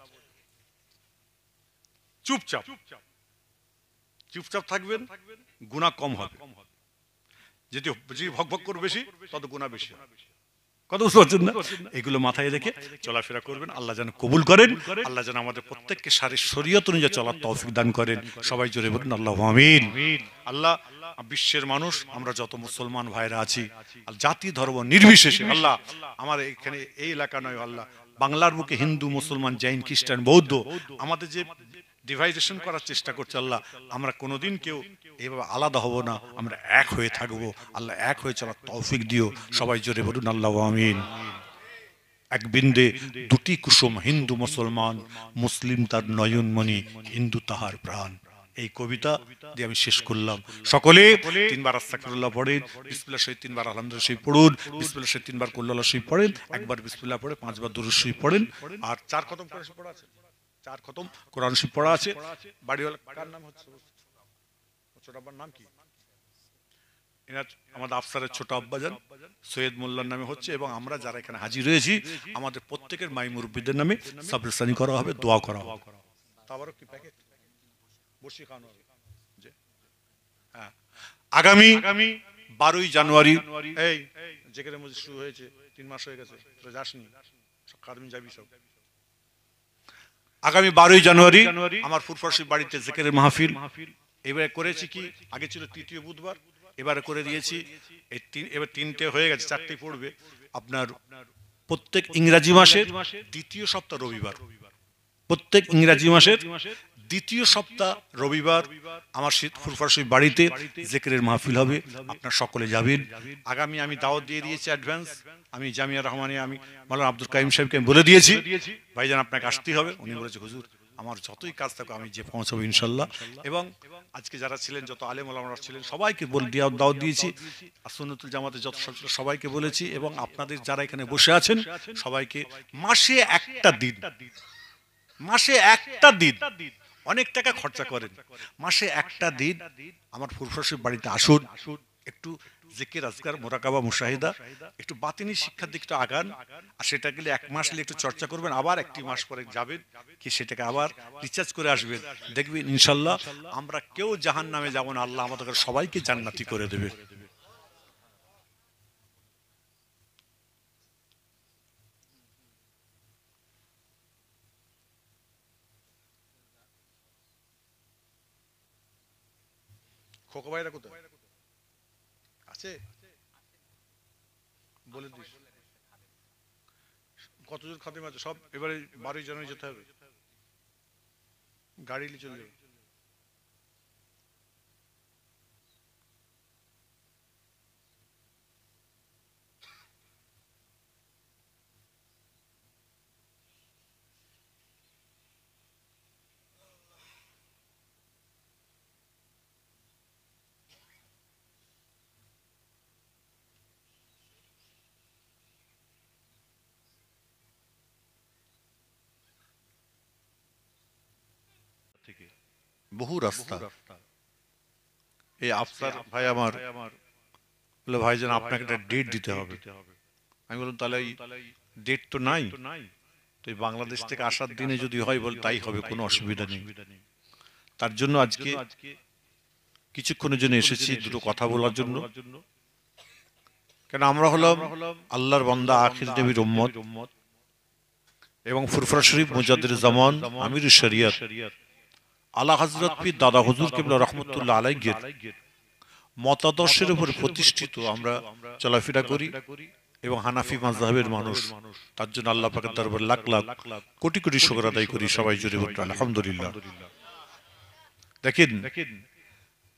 [SPEAKER 1] চুপচাপ চুপচাপ থাকবেন, গুনাহ কম হবে। যেটি ভক ভক করে বেশি, তত গুনাহ বেশি। কত বুঝতে পারছেন না? এগুলো মাথায় রেখে চলাফেরা করবেন। আল্লাহ যেন কবুল করেন, আল্লাহ যেন আমাদের প্রত্যেককে শরীয়ত অনুযায়ী চলার তৌফিক দান করেন। সবাই জোরে বলুন আল্লাহু আমিন। আল্লাহ বিশ্বের মানুষ, আমরা যত মুসলমান ভাইরা আছি, জাতি ধর্ম নির্বিশেষে আল্লাহ আমার এখানে এই এলাকা নয়, আল্লাহ বাংলার বুকে হিন্দু মুসলমান জৈন খ্রিস্টান বৌদ্ধ আমাদের যে ডিভাইডেশন করার চেষ্টা করছে আল্লাহ, আমরা কোনোদিন কেউ এভাবে আলাদা হব না, আমরা এক হয়ে থাকবো। আল্লাহ এক হয়ে চলার তৌফিক দিও। সবাই জোরে বলুন আল্লাহ আমিন। এক বিন্দে দুটি কুসুম, হিন্দু মুসলমান, মুসলিম তার নয়নমণি, হিন্দু তাহার প্রাণ। এই কবিতা দিয়ে আমি শেষ করলাম। সকলে তিনবার আস্তাগফিরুল্লাহ পড়েন, বিসমিল্লাহ শরীফ তিনবার আলহামদুলিল্লাহ শরীফ পড়ুন, বিসমিল্লাহ শরীফ তিনবার কুল্লাল্লাহ শরীফ পড়েন, একবার বিসমিল্লাহ পড়ে 5 বার দুরূদ শরীফ পড়েন, আর 4 খতম কোরআন শরীফ পড়া আছে, 4 খতম কোরআন শরীফ পড়া আছে। বাড়িওয়ালা কার নাম হচ্ছে? ছোট আব্বার নাম কি? এনার আমাদের আফসারের ছোট আব্বাজান সৈয়দ মোল্লার নামে হচ্ছে, এবং আমরা যারা এখানে হাজির হয়েছি আমাদের প্রত্যেকের মাই মুরব্বীদের নামে সাবরেসানি করা হবে, দোয়া করা হবে। তারপরে কি প্যাকেট বসি খাওয়ানো হবে। হ্যাঁ, আগামী 12ই জানুয়ারি এই যেখানে মসজিদ শুরু হয়েছে 3 মাস হয়ে গেছে, তোরা যাসনি, সব কারমিন যাবি সব। আগামী 12ই জানুয়ারি আমার ফুরফুরাশির বাড়িতে জিকিরের মাহফিল। এবারে করেছি কি, আগে ছিল তৃতীয় বুধবার, এবারে করে দিয়েছি এবার 3টে হয়ে গেছে, 4টে পড়বে আপনার প্রত্যেক ইংরাজি মাসের দ্বিতীয় সপ্তাহ রবিবার। প্রত্যেক ইংরাজি মাসের দ্বিতীয় সপ্তাহ রবিবার আমার ফুরফুরাশির বাড়িতে জিকিরের মাহফিল হবে, আপনারা সকলে যাবেন। আগামী আমি দাওয়াত দিয়ে দিয়েছি অ্যাডভান্স, আমি জামিয়া রহমানিয়া আমি মাওলানা আব্দুল কাইম সাহেবকে বলে দিয়েছি ভাইজান আপনাকে আসতেই হবে। উনি বলেছে হুজুর আমার যতই কাজ থাকো আমি যে পৌঁছাবো ইনশাল্লাহ। এবং আজকে যারা ছিলেন, যত আলেম ওলামারা ছিলেন সবাইকে দাওয়াত দিয়েছি, আর সুন্নাতুল জামাতে যত সব ছিল সবাইকে বলেছি, এবং আপনাদের যারা এখানে বসে আছেন সবাইকে মাসে একটা দিন, মাসে একটা দিন, অনেক টাকা খরচা করেন, মাসে একটা দিন আমার ফুরফুরাশির বাড়িতে আসুন, একটু জিকির আজকার মোরাকাবা মুশাহিদা, একটু বাতিনি শিক্ষার দিকটা আগান, আর সেটা গেলে 1 মাস একটু চর্চা করবেন, আবার 1 মাস পরে যাবেন কি সেটাকে আবার রিচার্জ করে আসবেন, দেখবেন ইনশাল্লাহ আমরা কেউ জাহান্নামে যাব না, আল্লাহ আমাদের সবাইকে জান্নাতি করে দেবে। খোকা ভাইরা কোথায় আছে বলে দিস, কতজন খাদিম আছে সব? এবারে 12ই জানুয়ারি যেতে হবে, গাড়ি নিয়ে চলে যাবে। বহু রাস্তা। এই আফসার ভাই আমার বলে ভাইজান আপনাকে একটা ডেট দিতে হবে। আমি বললাম তাহলে ডেট তো নাই, তো এই বাংলাদেশ থেকে আসার দিনে যদি হয় বল তাই হবে, কোনো অসুবিধা নেই। তার জন্য আজকে কিছুক্ষণের জন্য এসেছি দুটো কথা বলার জন্য, কেন আমরা হলাম আল্লাহর বান্দা, আখির নবীর উম্মত, এবং ফুরফুরা শরীফ মুজাদ্দিদ জামান আমির শরিয়ত আলা হযরত পীর দাদা হুজুর কিবলা রাহমাতুল্লাহ আলাইহির মতাদর্শের উপর প্রতিষ্ঠিত আমরা চলাফেরা করি, এবং হানাফি মাযহাবের মানুষ। তার জন্য আল্লাহ পাকের দরবারে লাখ লাখ কোটি কোটি শুকর আদায় করি। সবাই জোরে বলুন আলহামদুলিল্লাহ। দেখেন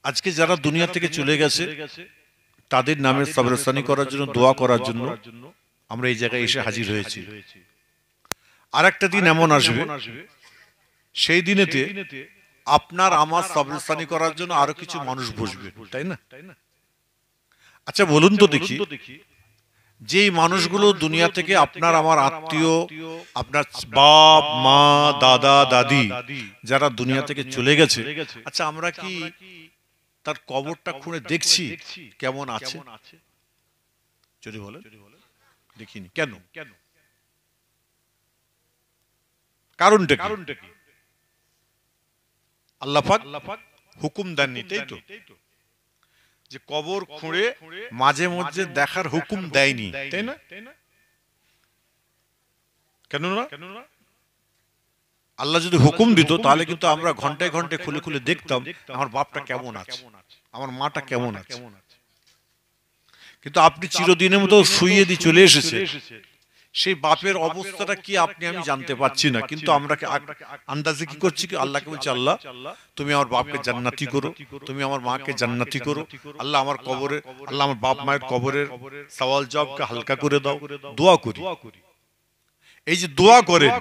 [SPEAKER 1] আজকে যারা দুনিয়া থেকে চলে গেছে তাদের নামে সাবরসানি করার জন্য, দোয়া করার জন্য আমরা এই জায়গায় এসে হাজির হয়েছি। আর একটা দিন এমন আসবে, সেই দিনেতে আপনার আমার সাবরসানি করার জন্য আরো কিছু মানুষ বসবে, তাই না? আচ্ছা বলুন তো দেখি, যেই মানুষগুলো দুনিয়া থেকে আপনার আমার আত্মীয়, আপনার বাপ মা দাদা দাদি যারা দুনিয়া থেকে চলে গেছে, আচ্ছা আমরা কি তার কবরটা খুঁড়ে দেখছি কেমন আছে? যদি বলেন দেখিনি, কেন? কারণটা কি? আল্লাহ পাক হুকুম দেননি, তাই তো? যে কবর খুঁড়ে মাঝে মধ্যে দেখার হুকুম দেয়নি, তাই না? কেন না? আল্লাহ যদি হুকুম দিত তাহলে কিন্তু আমরা ঘন্টায় ঘন্টায় খুলে খুলে দেখতাম আমার বাপটা কেমন আছে, আমার মাটা কেমন আছে। কিন্তু আপনি চিরদিনের মতো শুইয়ে দিয়ে চলে এসেছে, সেই বাপের অবস্থাটা কি আপনি আমি জানতে পারছি না, কিন্তু আমরা আন্দাজে কি করছি কি আল্লাহকে বলছি, আল্লাহ তুমি আমার বাপকে জান্নাতি করো, তুমি আমার মাকে জান্নাতি করো, আল্লাহ আমার কবরে, আল্লাহ আমার বাপ মায়ের কবরের সওয়াল জবাবকে হালকা করে দাও, দোয়া করি। এই যে দোয়া করেন,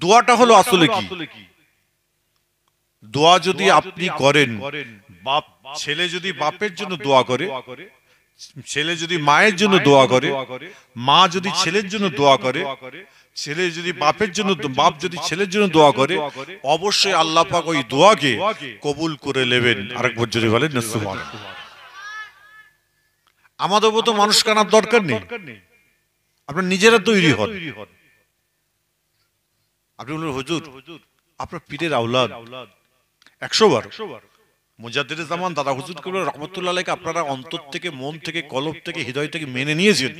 [SPEAKER 1] দোয়াটা হলো আসলে কি? দোয়া যদি আপনি করেন, বাপ ছেলে যদি বাপের জন্য দোয়া করে, ছেলে যদি মায়ের জন্য দোয়া করে, মা যদি ছেলের জন্য দোয়া করে, ছেলে যদি বাপের জন্য, বাপ যদি ছেলের জন্য দোয়া করে, অবশ্যই আল্লাহ পাক ওই দোয়াকে কবুল করে নেবেন। আরেকবার যদি বলেন না সুবহানাল্লাহ। আমাদের মতো মানুষ কানার দরকার নেই, আপনার নিজেরা তৈরি হন। আপনি বললেন হুজুর আপনার পীরের আওলাদ 100 বার মুজাদ্দিদে জামান দাদা হুজুর কবীর রহমাতুল্লাহ আলাইহি আপনারা অন্তর থেকে, মন থেকে, কলব থেকে, হৃদয় থেকে মেনে নিয়েছেন।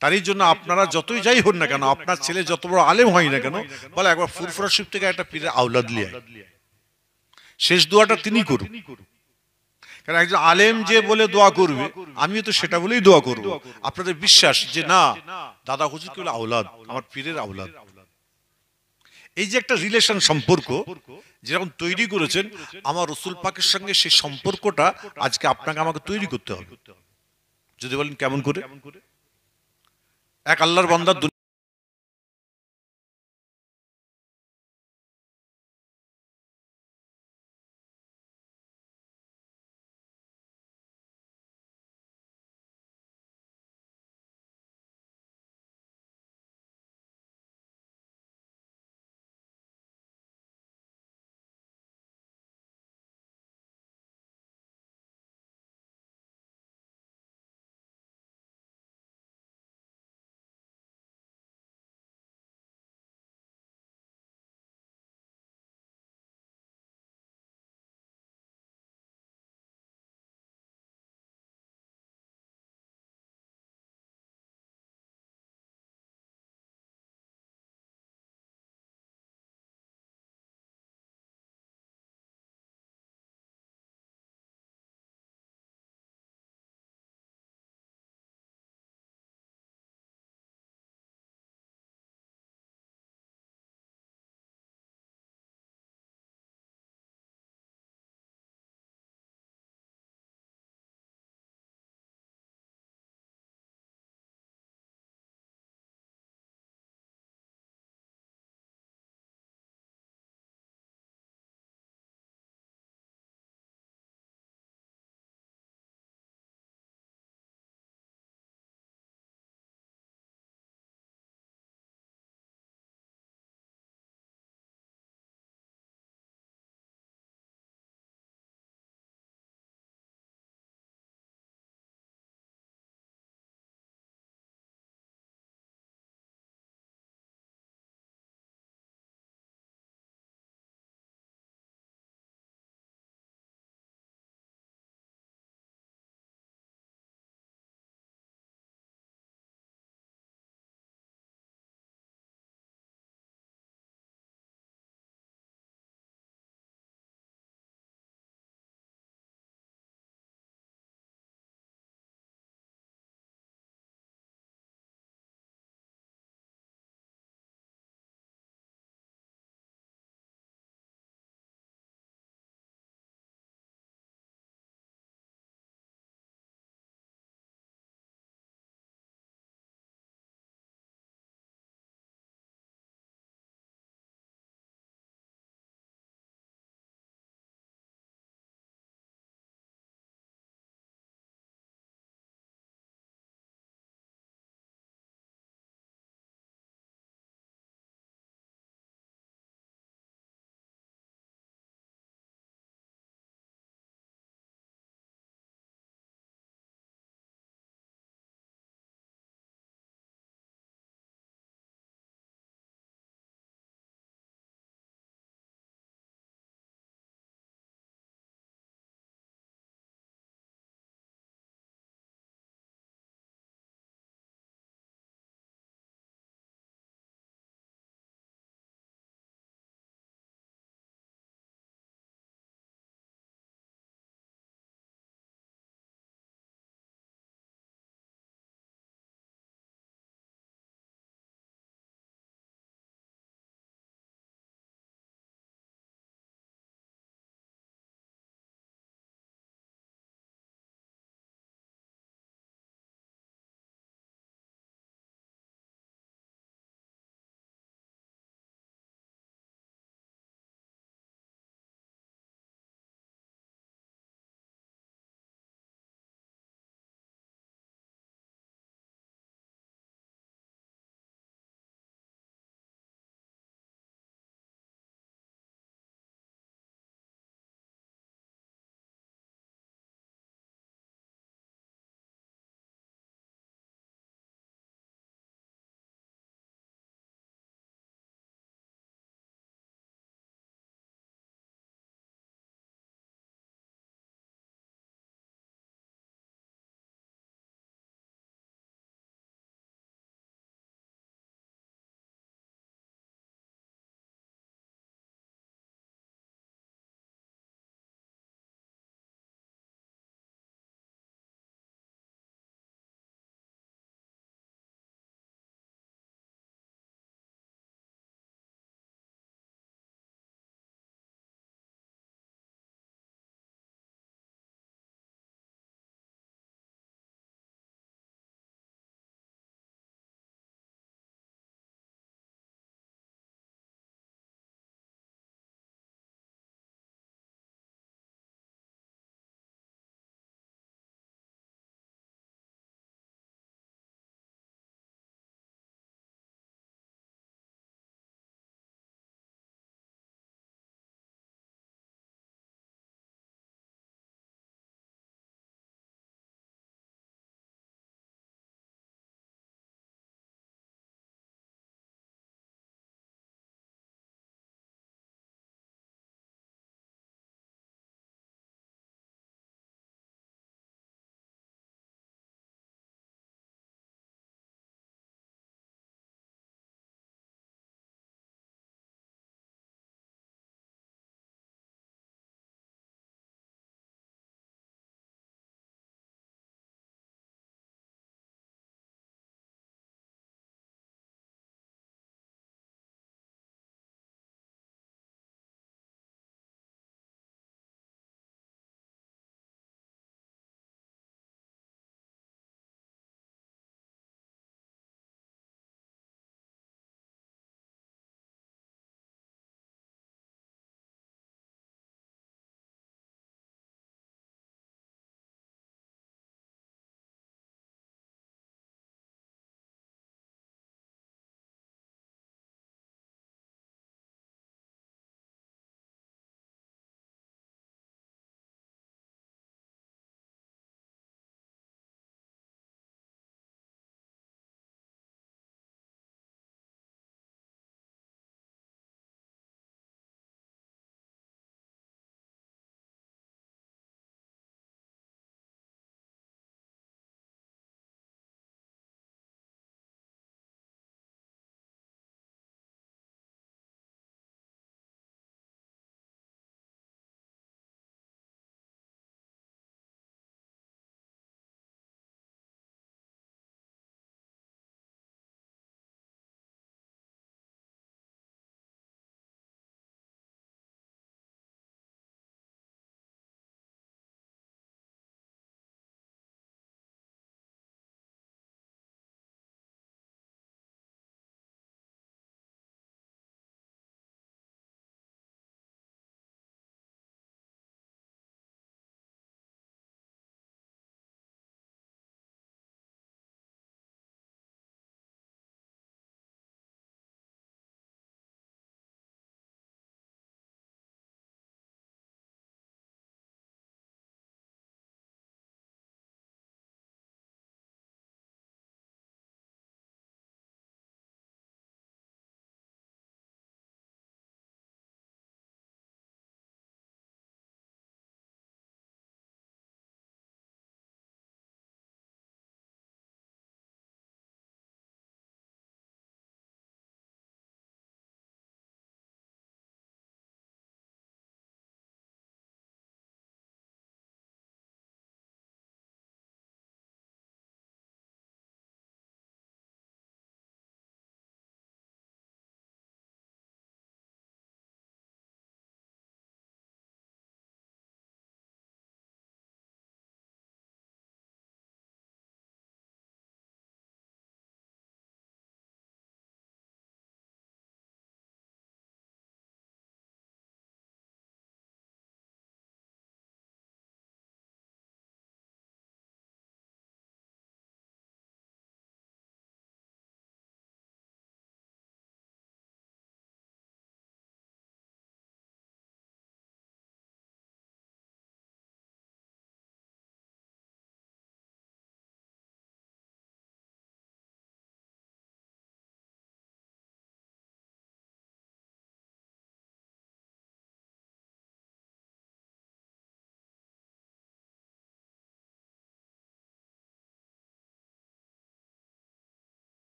[SPEAKER 1] তারই জন্য আপনারা যতই যাই হন না কেন, আপনার ছেলে যত বড় আলেম হয় না কেন, বলে একবার ফুরফুরা শরীফ থেকে একটা পীরের আওলাদ লিয়ে আয়, শেষ দোয়াটা তিনি করুন। কারণ একজন আলেম যে বলে দোয়া করবে, আমিও তো সেটা বলেই দোয়া করব। আপনাদের বিশ্বাস যে না দাদা হুজুর কবীর আওলাদ, আমার পীরের আওলাদ। এই যে একটা রিলেশন, সম্পর্ক যেরকম তৈরি করেছেন আমার রাসূল পাকের সঙ্গে, সেই সম্পর্কটা আজকে আপনাকে আমাকে তৈরি করতে হবে। যদি বলেন কেমন করে? এক আল্লাহর বান্দা